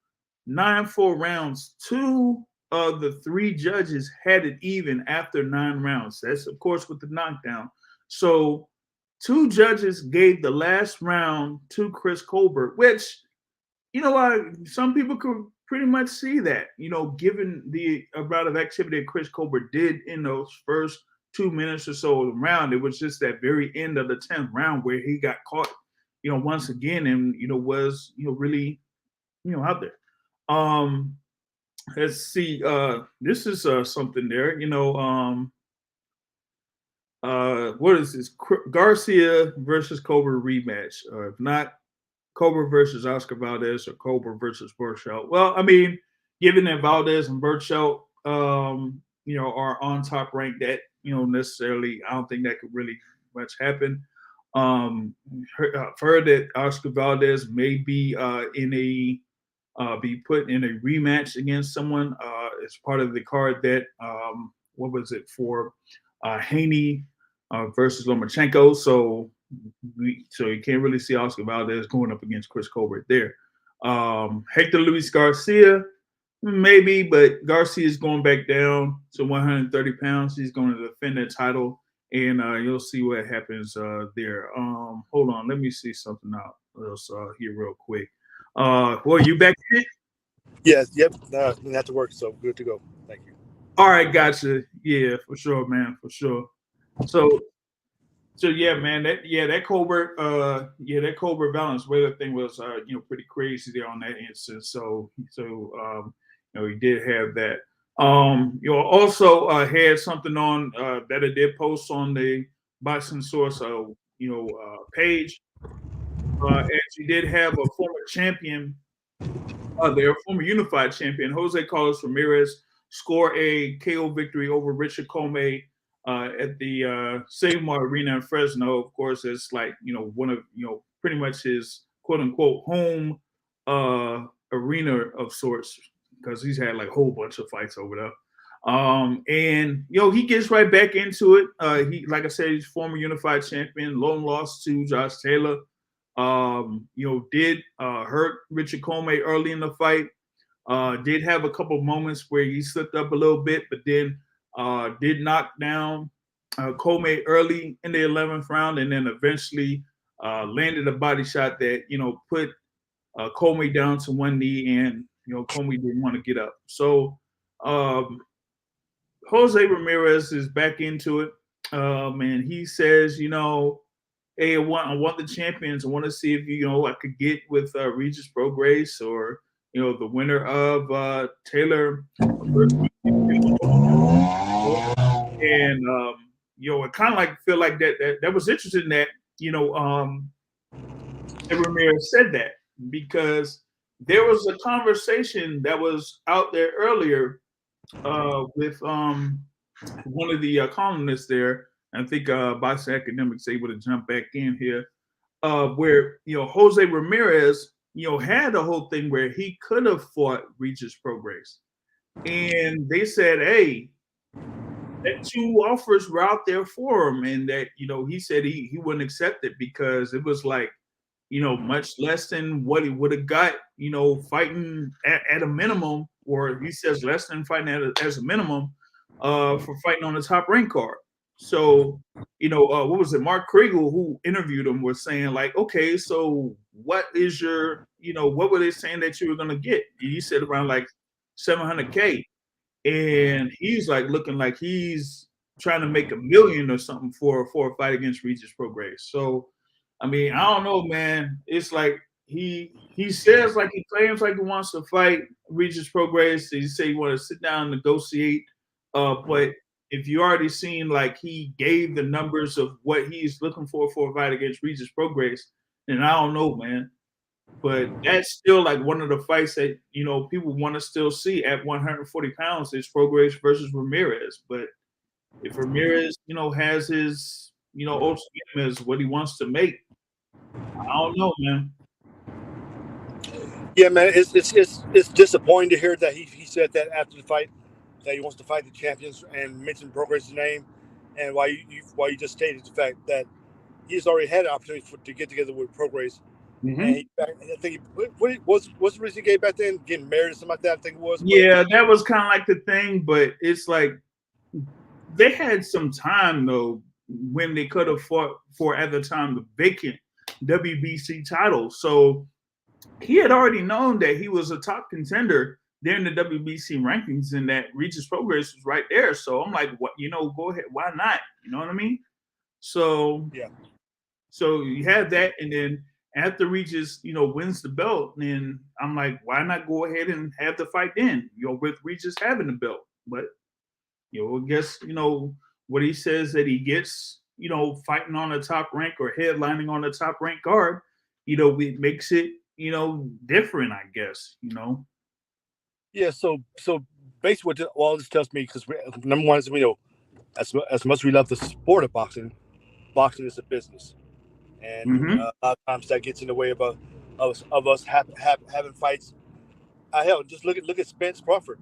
9 full rounds, 2 of the 3 judges had it even after 9 rounds. That's of course with the knockdown. So 2 judges gave the last round to Chris Colbert, which, some people could pretty much see that, given the amount of activity that Chris Colbert did in those first 2 minutes or so of the round. It was just that very end of the 10th round where he got caught, once again, and, was, really, out there. Let's see. This is something there, what is this? Garcia versus Colbert rematch, or if not, Colbert versus Oscar Valdez, or Colbert versus Burchell. Well, I mean, given that Valdez and Burchell, are on top ranked, that necessarily, I don't think that could really much happen. Heard that Oscar Valdez may be be put in a rematch against someone as part of the card that what was it for Haney versus Lomachenko. So you can't really see Oscar Valdez going up against Chris Colbert there. Hector Luis Garcia, maybe, but Garcia is going back down to 130 pounds. He's going to defend that title, and you'll see what happens there. Hold on, let me see something else here real quick. Well, you back in it? Yes, yep. Didn't have to work, so good to go. Thank you. All right, gotcha. Yeah, for sure, man, for sure. So yeah, man, that Colbert, that Colbert Valenzuela thing was pretty crazy there on that instance. So he did have that. Also had something on that I did post on the Boxing Source page. Actually did have a former champion, their former unified champion, Jose Carlos Ramirez, score a KO victory over Richard Comey at the Seymour Arena in Fresno. Of course, it's like one of pretty much his quote unquote home arena of sorts, because he's had like a whole bunch of fights over there. And he gets right back into it. He, like I said, he's former unified champion, lone loss to Josh Taylor. Did hurt Richard Comey early in the fight. Did have a couple moments where he slipped up a little bit, but then did knock down Comey early in the 11th round, and then eventually landed a body shot that put Comey down to one knee, and Comey didn't want to get up. So Jose Ramirez is back into it, and he says, hey, I want the champions. I want to see if I could get with Regis Prograis or the winner of Taylor. And I kind of like feel like that was interesting that Ramirez said that, because there was a conversation that was out there earlier with one of the columnists there. I think Boxing Academic's able to jump back in here, where Jose Ramirez had a whole thing where he could have fought Regis Prograis, and they said, hey, that two offers were out there for him, and that he said he wouldn't accept it because it was like much less than what he would have got fighting at a minimum, or he says less than fighting as a minimum for fighting on the top rank card. So what was it, Mark Kriegel, who interviewed him, was saying like, okay, so what is your what were they saying that you were going to get? He said around like $700K. And he's like looking like he's trying to make $1 million or something for a fight against Regis Prograis. So, I mean, I don't know, man. It's like he says, like, he claims like he wants to fight Regis Prograis. He say he want to sit down and negotiate. But if you already seen like he gave the numbers of what he's looking for a fight against Regis Prograis, then I don't know, man. But that's still like one of the fights that people want to still see at 140 pounds is Prograis versus Ramirez. But if Ramirez has his ultimate as what he wants to make, I don't know, man. Yeah, man, it's disappointing to hear that he said that after the fight, that he wants to fight the champions and mentioned Prograis' name, and why you just stated the fact that he's already had an opportunity to get together with Prograis. Mm-hmm. And I think what was the reason he gave back then? Getting married or something like that, I think it was. Yeah, that was kind of like the thing, but it's like they had some time though when they could have fought for, at the time, the vacant WBC title. So he had already known that he was a top contender there in the WBC rankings, and that Regis Prograis was right there. So I'm like, what, go ahead, why not? You know what I mean? So yeah. So you have that, and then after Regis, wins the belt, then I'm like, why not go ahead and have the fight then, with Regis having the belt? But, I guess, what he says that he gets, fighting on the top rank or headlining on the top rank card, it makes it, different, I guess, Yeah, so basically what all this tells me, because number one is, as much as we love the sport of boxing, boxing is a business, and Mm-hmm. a lot of times that gets in the way of us having fights. Hell, just look at Spence Crawford.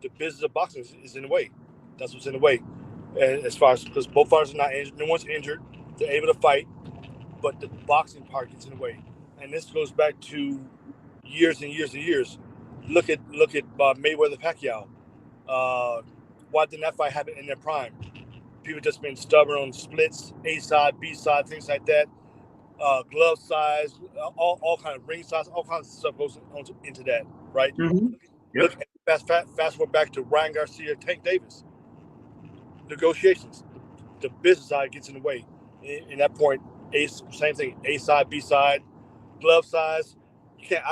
The business of boxing is in the way. That's what's in the way. And as far as because both fighters are not injured, no one's injured. They're able to fight, but the boxing part gets in the way. And this goes back to years and years and years. Look at Mayweather Pacquiao. Why didn't that fight happen in their prime? People just been stubborn on splits, A side, B side, things like that. Glove size, all kind of ring size, all kinds of stuff goes into that, right? Mm-hmm. Look Yep. at fast forward back to Ryan Garcia, Tank Davis. Negotiations, the business side gets in the way. In that point, same thing, A side, B side, glove size. You can't.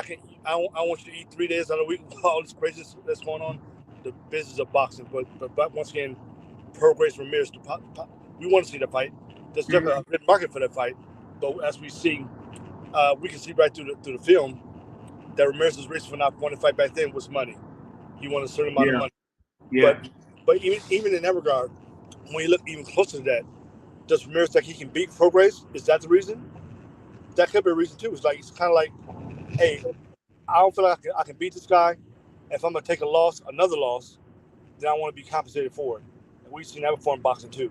I want you to eat 3 days out of the week. All this craziness that's going on. The business of boxing, but once again, Grace Ramirez. We want to see the fight. There's definitely a good market for that fight, but as we see, we can see right through the film that Ramirez's reason for not wanting to fight back then was money. He wanted a certain amount of money. Yeah. But even in that regard, when you look even closer to that, does Ramirez think he can beat Grace? Is that the reason? That could be a reason too. It's kind of like, hey, I don't feel like I can beat this guy. If I'm gonna take another loss, then I want to be compensated for it. And we've seen that before in boxing too.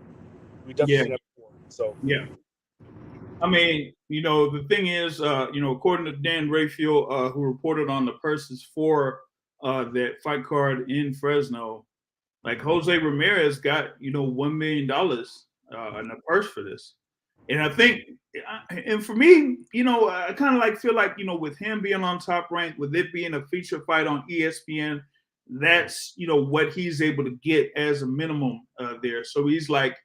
We definitely seen that before. So Yeah. I mean, the thing is, according to Dan Rayfield, who reported on the purses for that fight card in Fresno, like Jose Ramirez got, $1 million in the purse for this. And I think, and for me, I kind of feel like, with him being on Top Rank, with it being a feature fight on ESPN, that's, what he's able to get as a minimum there. So he's like,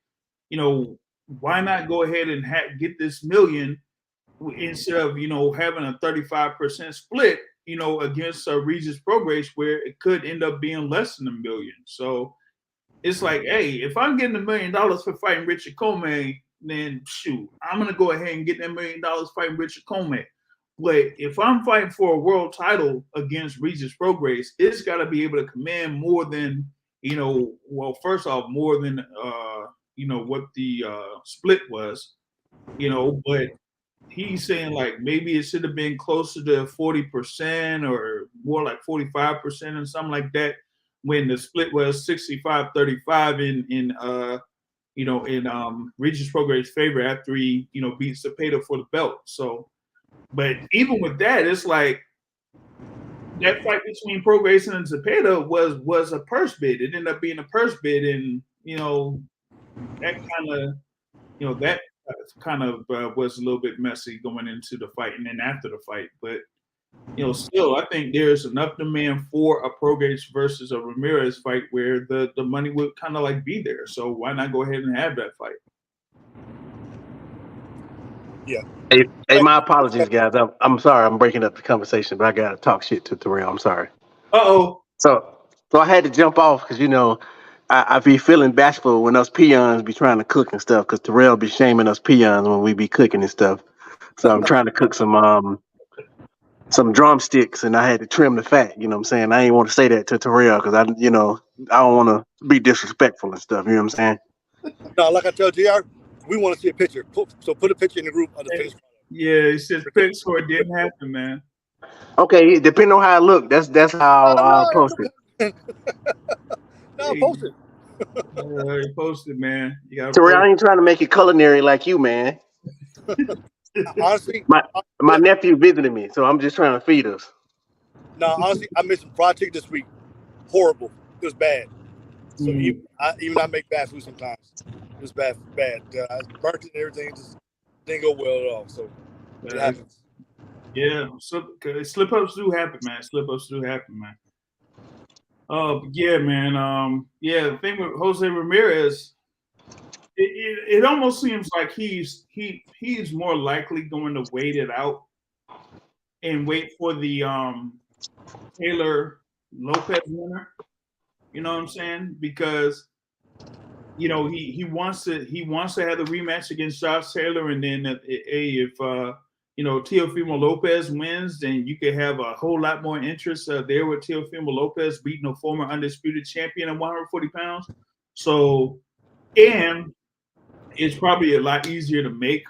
why not go ahead and get this million instead of, having a 35% split, against Regis Prograis, where it could end up being less than $1 million. So it's like, hey, if I'm getting $1 million for fighting Richard Comey, then shoot, I'm gonna go ahead and get that $1 million fighting Richard Comey. But if I'm fighting for a world title against Regis Prograis, it's got to be able to command more than, first off, more than what the split was, but he's saying like maybe it should have been closer to 40% or more like 45% or something like that when the split was 65-35 in Regis Prograis' favor after he, beat Cepeda for the belt. So, but even with that, it's like that fight between Prograis and Cepeda was a purse bid. It ended up being a purse bid, and that kind of was a little bit messy going into the fight and then after the fight. But still, I think there's enough demand for a Prograis versus a Ramirez fight where the money would kind of like be there. So why not go ahead and have that fight? Yeah. Hey, my apologies, guys. I'm sorry. I'm breaking up the conversation, but I gotta talk shit to Terrell. I'm sorry. Uh-oh. So I had to jump off because I be feeling bashful when us peons be trying to cook and stuff because Terrell be shaming us peons when we be cooking and stuff. So I'm trying to cook some drumsticks and I had to trim the fat. You know what I'm saying? I ain't want to say that to Terrell because I don't want to be disrespectful and stuff. You know what I'm saying? No, like I tell JR, we want to see a picture. So put a picture in the group of the finished product. Yeah, it says pics or it didn't happen, man. Okay, depending on how I look, that's how I'll post it. No, post it. You post it, man. You gotta Terrell, I ain't trying to make it culinary like you, man. Honestly, my nephew visited me, so I'm just trying to feed us. No, honestly, I made some fried chicken this week. Horrible. It was bad. So even I make bad food sometimes. It was bad. I burnt it and everything. It just didn't go well at all. So it happens. Yeah, slip ups do happen, man. Yeah, man. The thing with Jose Ramirez, it almost seems like he's more likely going to wait it out and wait for the Taylor Lopez winner. You know what I'm saying? Because he wants to have the rematch against Josh Taylor, and then if Teofimo Lopez wins, then you could have a whole lot more interest there with Teofimo Lopez beating a former undisputed champion at 140 pounds. So, and it's probably a lot easier to make,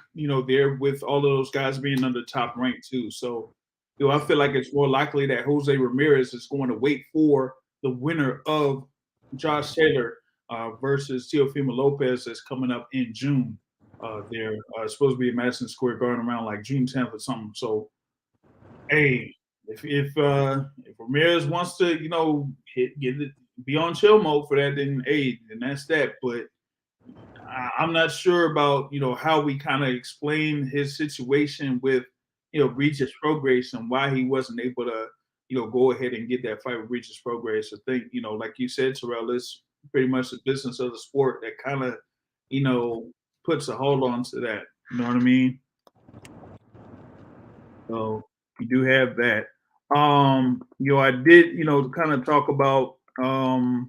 there with all of those guys being under top rank too. So, I feel like it's more likely that Jose Ramirez is going to wait for the winner of Josh Taylor versus Teofimo Lopez that's coming up in June. They're supposed to be at Madison Square Garden around like June 10th or something. So, hey, if Ramirez wants to, be on chill mode for that, then hey, then that's that. But I'm not sure about how we kind of explain his situation with Regis Prograis and why he wasn't able to go ahead and get that fight with Regis Prograis. I think like you said, Terrell, it's pretty much the business of the sport that kind of puts a hold on to that. You know what I mean? So you do have that. I did kind of talk about a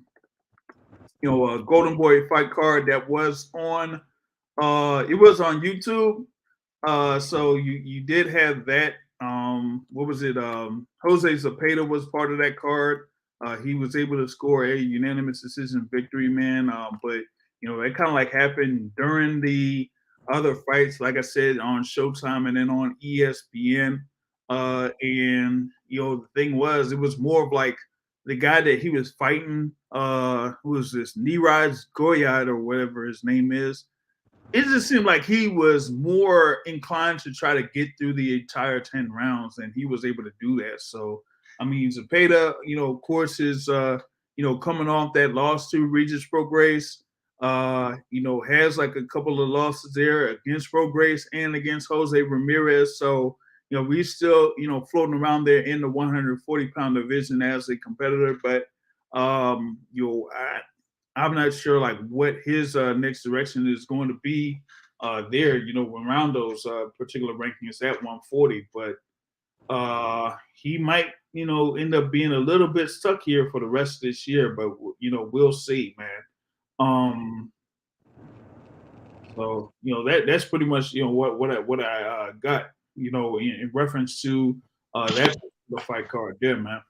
Golden Boy fight card that was on it was on YouTube. So you did have that. What was it? Jose Zepeda was part of that card. He was able to score a unanimous decision victory, man. But it kind of like happened during the other fights, like I said, on Showtime and then on ESPN. And the thing was, it was more of like the guy that he was fighting, who was this Niraj Goyat or whatever his name is. It just seemed like he was more inclined to try to get through the entire 10 rounds, and he was able to do that. So, I mean, Zepeda, of course, is, coming off that loss to Regis Prograis, has like a couple of losses there against Prograis and against Jose Ramirez. So, we still, floating around there in the 140-pound division as a competitor, but, I'm not sure like what his next direction is going to be there, around those particular rankings at 140. But he might, end up being a little bit stuck here for the rest of this year. But we'll see, man. So that's pretty much what I got, in reference to that the fight card there, man.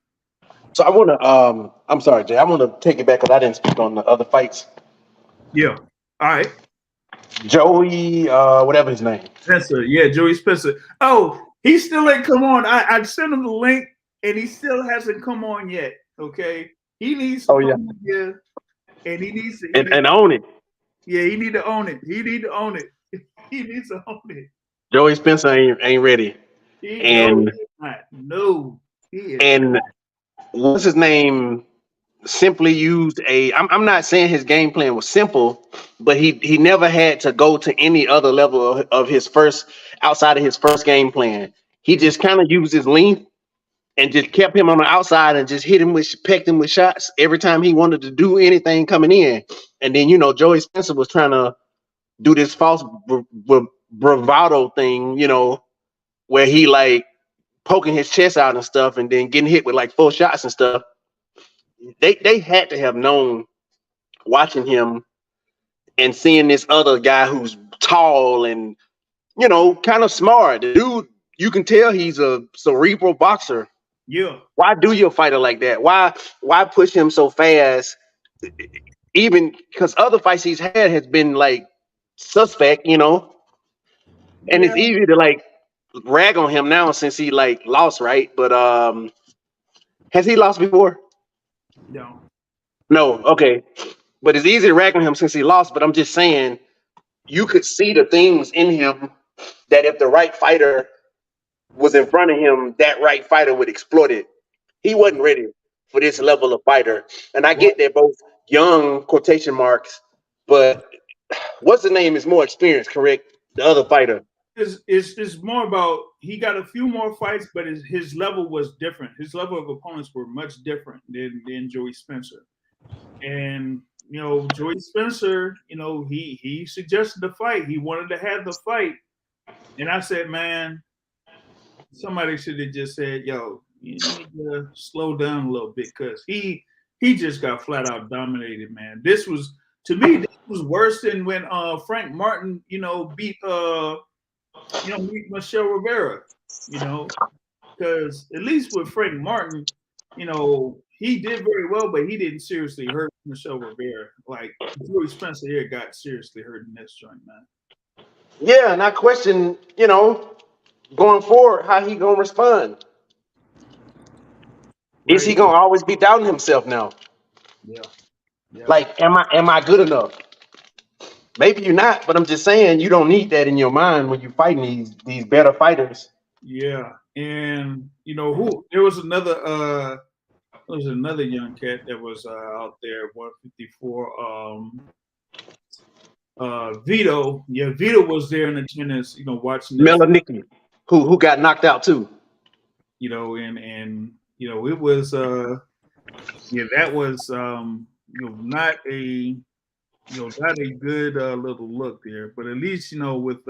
So I want to, I'm sorry, Jay. I want to take it back because I didn't speak on the other fights. Yeah. All right. Joey, whatever his name. Spencer. Yeah, Joey Spencer. Oh, he still ain't come on. I sent him the link, and he still hasn't come on yet. Okay. He needs to come on here, and he needs to and own it. Yeah, he need to own it. He needs to own it. He needs to own it. Joey Spencer ain't ready. No, he is and not. What's his name? Simply used I'm not saying his game plan was simple, but he never had to go to any other level of his first outside of his first game plan. He just kind of used his length and just kept him on the outside and just pecked him with shots every time he wanted to do anything coming in. And then Joey Spencer was trying to do this false bravado thing, where he like poking his chest out and stuff, and then getting hit with like 4 shots and stuff. They had to have known, watching him and seeing this other guy who's tall and kind of smart. The dude, you can tell he's a cerebral boxer. Yeah. Why do your fighter like that? Why push him so fast? Even because other fights he's had has been like suspect, and it's easy to like rag on him now since he like lost, right? But has he lost before? No. Okay. But it's easy to rag on him since he lost. But I'm just saying, you could see the things in him that if the right fighter was in front of him, that right fighter would exploit it. He wasn't ready for this level of fighter. And I get they're both young, quotation marks, but what's the name is more experienced, correct? The other fighter. It's more about he got a few more fights, but his level was different. His level of opponents were much different than Joey Spencer. And Joey Spencer, he suggested the fight. He wanted to have the fight, and I said, man, somebody should have just said, yo, you need to slow down a little bit, because he just got flat out dominated, man. This was, to me, this was worse than when Frank Martin, beat Michelle Rivera, because at least with Frank Martin, he did very well, but he didn't seriously hurt Michelle Rivera. Like Joey Spencer here got seriously hurt in this joint, man. Yeah, and I question, going forward, how he gonna respond. Is he Right? gonna always be doubting himself now? Yeah. Yeah. Like, am I good enough? Maybe you're not, but I'm just saying you don't need that in your mind when you're fighting these better fighters. Yeah. And who there was another young cat that was out there, 154. Vito. Yeah, Vito was there in attendance, watching this, Melanicki, who got knocked out too. and it was that was not a not a good little look there, but at least with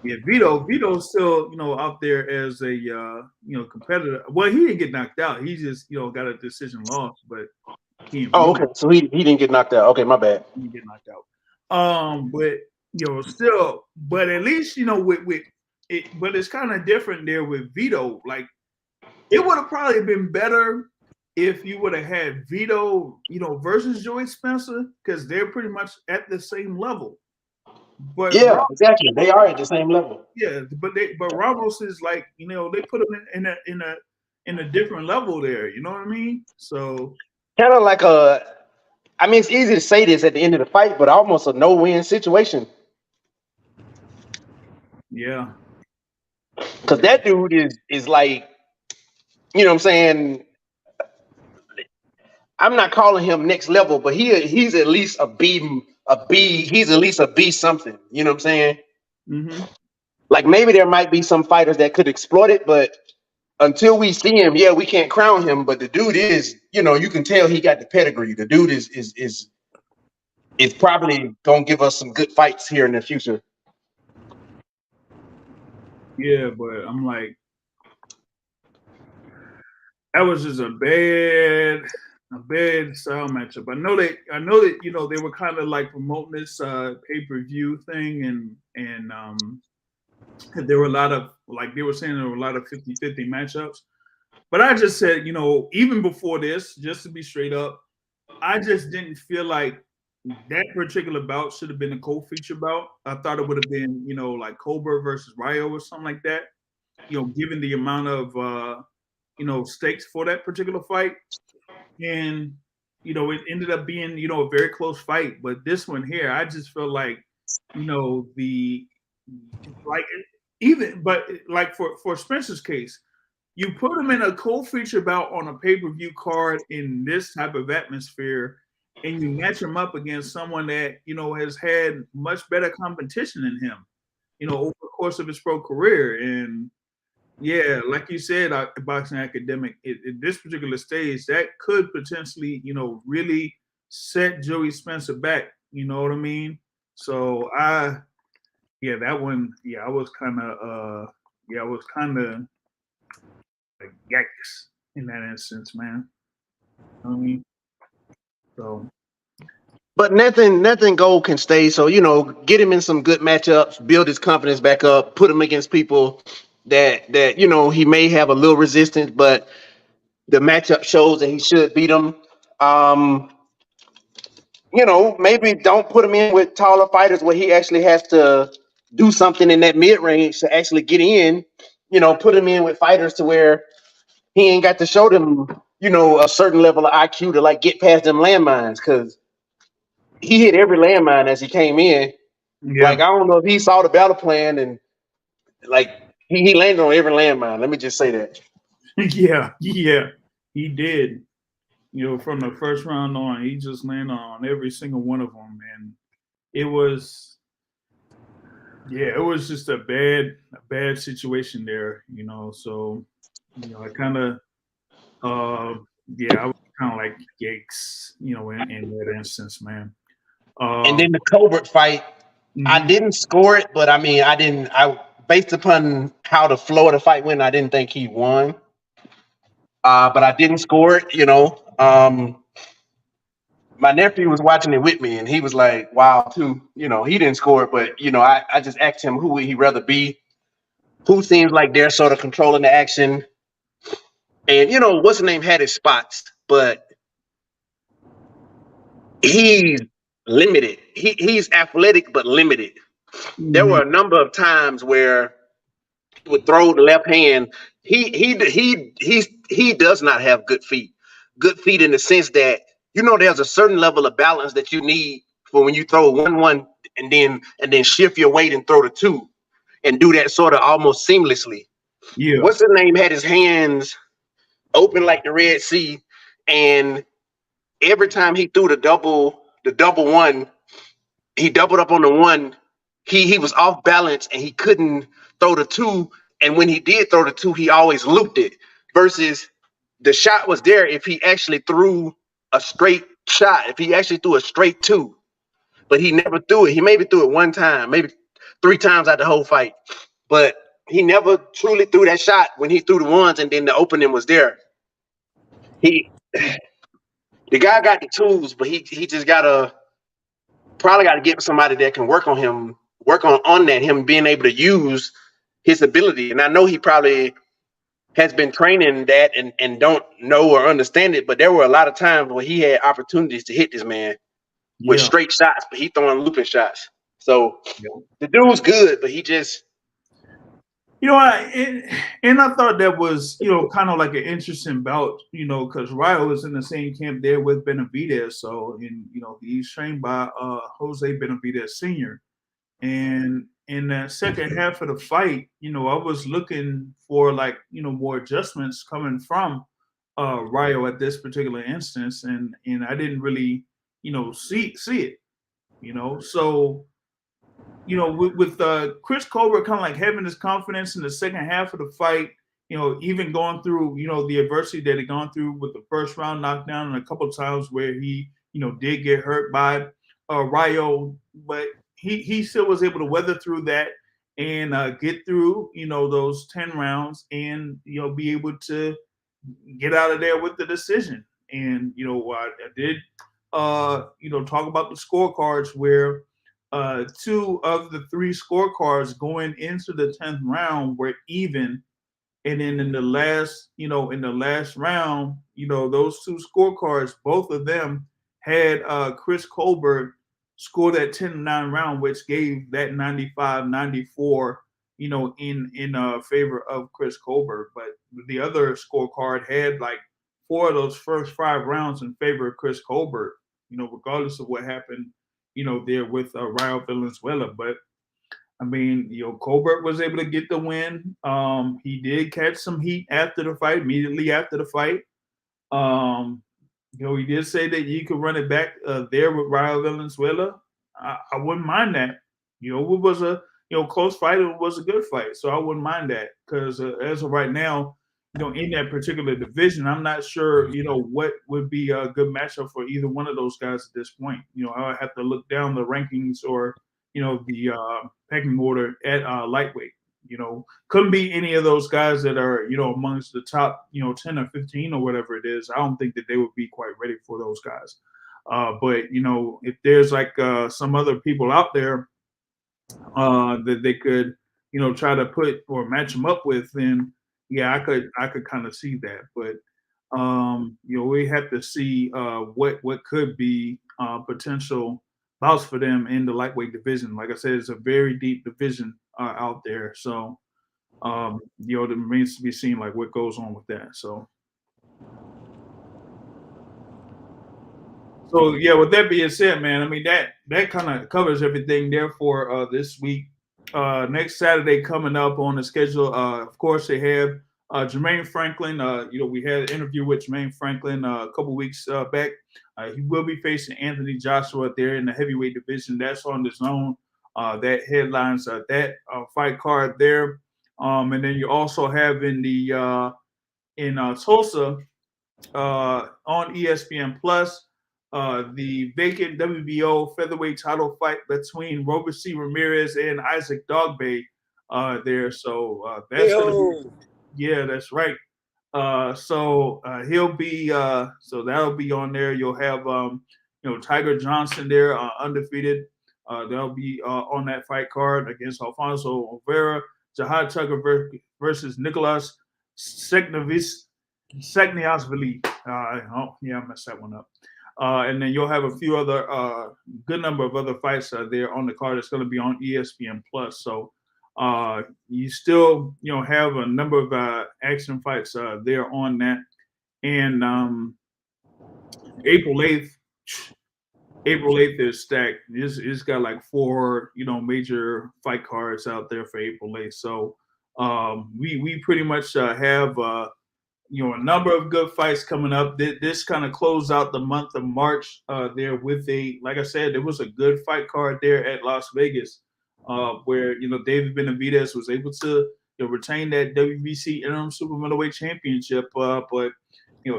Vito's still out there as a competitor. Well, he didn't get knocked out. He just got a decision loss, but okay, so he didn't get knocked out. Okay, my bad. He didn't get knocked out. But still, but at least with it, but it's kind of different there with Vito. Like it would have probably been better if you would have had Vito, versus Joey Spencer, because they're pretty much at the same level. But yeah, exactly, they are at the same level. Yeah, but Ramos is like they put him in a different level there. You know what I mean? So kind of like it's easy to say this at the end of the fight, but almost a no-win situation. Yeah, because that dude is like, what I'm saying. I'm not calling him next level, but he's at least a B. He's at least a B something. You know what I'm saying? Mm-hmm. Like maybe there might be some fighters that could exploit it, but until we see him, we can't crown him. But the dude is, you can tell he got the pedigree. The dude is probably gonna give us some good fights here in the future. Yeah, but I'm like, that was just a bad style matchup. I know that they were kind of like promoting this pay-per-view thing, and there were a lot of, like they were saying, there were a lot of 50-50 matchups. But I just said, even before this, just to be straight up, I just didn't feel like that particular bout should have been a co-feature bout. I thought it would have been, like Cobra versus Rayo or something like that. Given the amount of stakes for that particular fight. And it ended up being, a very close fight. But this one here, I just feel like, for Spencer's case, you put him in a co-feature bout on a pay-per-view card in this type of atmosphere, and you match him up against someone that has had much better competition than him, over the course of his pro career. And yeah, like you said, Boxing Academic, at this particular stage, that could potentially, really set Joey Spencer back. You know what I mean? So that one, I was kind of like yikes in that instance, man. You know what I mean? So, but nothing gold can stay. So get him in some good matchups, build his confidence back up, put him against people that he may have a little resistance, but the matchup shows that he should beat them. Maybe don't put him in with taller fighters where he actually has to do something in that mid range to actually get in. Put him in with fighters to where he ain't got to show them, a certain level of IQ to like get past them landmines, because he hit every landmine as he came in. Yeah. Like I don't know if he saw the battle plan and like he landed on every landmine. Let me just say that. Yeah, he did. From the first round on, he just landed on every single one of them, and it was just a bad situation there. So I kind of, I was kind of like yikes, in that instance, man. And then the Colbert fight, I didn't score it, but I based upon how the flow of the fight went, I didn't think he won. But I didn't score it, my nephew was watching it with me and he was like, wow, too. He didn't score it, but I just asked him who would he rather be, who seems like they're sort of controlling the action. And what's the name had his spots. but he's limited. He's athletic but limited. There were a number of times where he would throw the left hand. He does not have good feet. Good feet in the sense that there's a certain level of balance that you need for when you throw 1-1 and then shift your weight and throw the 2 and do that sort of almost seamlessly. Yeah. What's his name had his hands open like the Red Sea, and every time he threw the double 1, he doubled up on the 1. He was off balance and he couldn't throw the 2. And when he did throw the 2, he always looped it. Versus the shot was there if he actually threw a straight shot, if he actually threw a straight 2. But he never threw it. He maybe threw it 1 time, maybe 3 times out the whole fight. But he never truly threw that shot when he threw the 1s and then the opening was there. The guy got the tools, but he just probably got to get somebody that can work on him, him being able to use his ability. And I know he probably has been training that and don't know or understand it, but there were a lot of times where he had opportunities to hit this man with straight shots, but he throwing looping shots. So the dude's good, but he just... and I thought that was, kind of like an interesting bout, because Ryo was in the same camp there with Benavidez. So, he's trained by Jose Benavidez Sr. And in that second half of the fight, I was looking for more adjustments coming from Ryo at this particular instance. And I didn't really, see it, so... with Chris Colbert kind of having his confidence in the second half of the fight, even going through, the adversity that he gone through with the first round knockdown and a couple of times where he, did get hurt by Ryo, but he still was able to weather through that and get through, those 10 rounds and, be able to get out of there with the decision. And, I did, talk about the scorecards where 2 of the 3 scorecards going into the 10th round were even. And then in the last round, those 2 scorecards, both of them had Chris Colbert score that 10-9 round, which gave that 95-94, in favor of Chris Colbert. But the other scorecard had 4 of those first 5 rounds in favor of Chris Colbert, regardless of what happened, there with Ryo Valenzuela. But I mean, Colbert was able to get the win. He did catch some heat after the fight, immediately after the fight. He did say that you could run it back there with Ryo Valenzuela. I wouldn't mind that. It was a close fight. It was a good fight, so I wouldn't mind that because as of right now, in that particular division, I'm not sure, what would be a good matchup for either one of those guys at this point. I would have to look down the rankings or, the pecking order at lightweight. Couldn't be any of those guys that are, amongst the top, 10 or 15 or whatever it is. I don't think that they would be quite ready for those guys. But, if there's some other people out there that they could, try to put or match them up with, then yeah, I could kind of see that. But, we have to see what could be potential bouts for them in the lightweight division. Like I said, it's a very deep division out there. So, it remains to be seen what goes on with that. So yeah, with that being said, man, I mean that kind of covers everything there for this week. Next Saturday coming up on the schedule, of course they have Jermaine Franklin. We had an interview with Jermaine Franklin a couple weeks back. He will be facing Anthony Joshua there in the heavyweight division. That's on the zone. That headlines that fight card there. And then you also have in Tulsa on ESPN Plus the vacant WBO featherweight title fight between Robert C. Ramirez and Isaac Dogboe there. So that's gonna be, yeah, that's right. So he'll be so that'll be on there. You'll have Tiger Johnson there, undefeated. That'll be on that fight card against Alfonso Oliveira. Jihad Tucker versus Nicholas Sekniasvili. Oh, yeah, I messed that one up. And then you'll have a few other, good number of other fights there on the card. It's going to be on ESPN Plus. So you still, have a number of action fights there on that. And April 8th, April 8th is stacked. It's got like 4, major fight cards out there for April 8th. So we pretty much have a number of good fights coming up. This kind of closed out the month of March there with like I said, there was a good fight card there at Las Vegas where, David Benavidez was able to retain that WBC interim super middleweight championship. But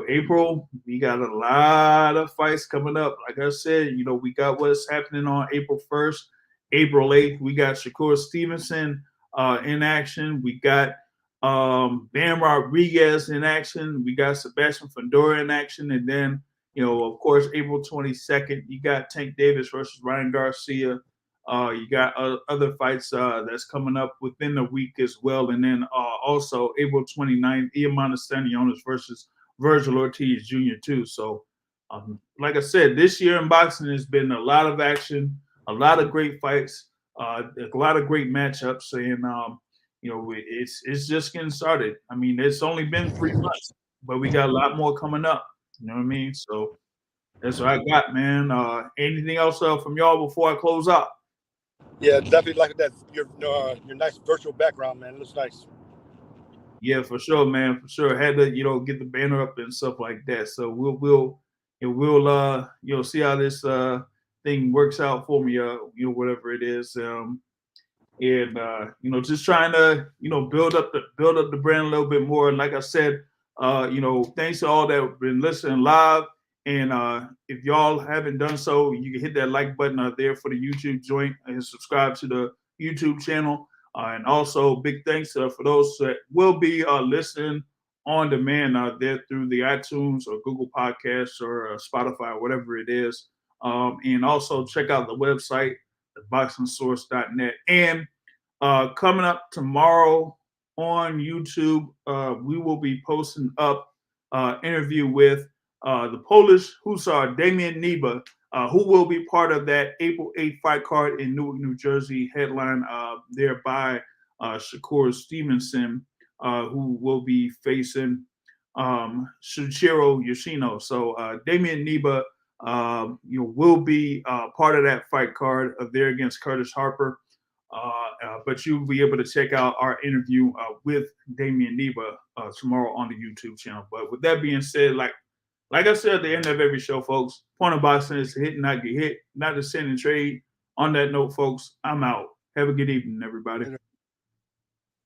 April, we got a lot of fights coming up. Like I said, we got what's happening on April 1st, April 8th. We got Shakur Stevenson in action. We got Bam Rodriguez in action. We got Sebastian Fundora in action. And then, of course, April 22nd, you got Tank Davis versus Ryan Garcia. You got other fights that's coming up within the week as well. And then also April 29th, Iamana Stanionis versus Virgil Ortiz Jr. too. So, like I said, this year in boxing has been a lot of action, a lot of great fights, a lot of great matchups, and it's just getting started. I mean, it's only been 3 months, but we got a lot more coming up. You know what I mean? So that's what I got, man. Anything else from y'all before I close out? Yeah, definitely like that. Your nice virtual background, man. It looks nice. Yeah, for sure, man. For sure. Had to, get the banner up and stuff like that. So we'll see how this thing works out for me, whatever it is. And just trying to, build up the brand a little bit more. And like I said, thanks to all that have been listening live. And if y'all haven't done so, you can hit that like button out there for the YouTube joint and subscribe to the YouTube channel. And also, big thanks for those that will be listening on demand out there through the iTunes or Google Podcasts or Spotify, whatever it is. And also check out the website, theboxingsource.net. And coming up tomorrow on YouTube, we will be posting up interview with the Polish Hussar, Damian Niba, who will be part of that April 8th fight card in Newark, New Jersey, headline there by Shakur Stevenson, who will be facing Shuichiro Yoshino. So Damian Niba will be part of that fight card there against Curtis Harper. But you'll be able to check out our interview with Damian Niba tomorrow on the YouTube channel. But with that being said, like I said at the end of every show, folks, point of boxing is to hit and not get hit, not to send and trade. On that note, folks, I'm out. Have a good evening, everybody.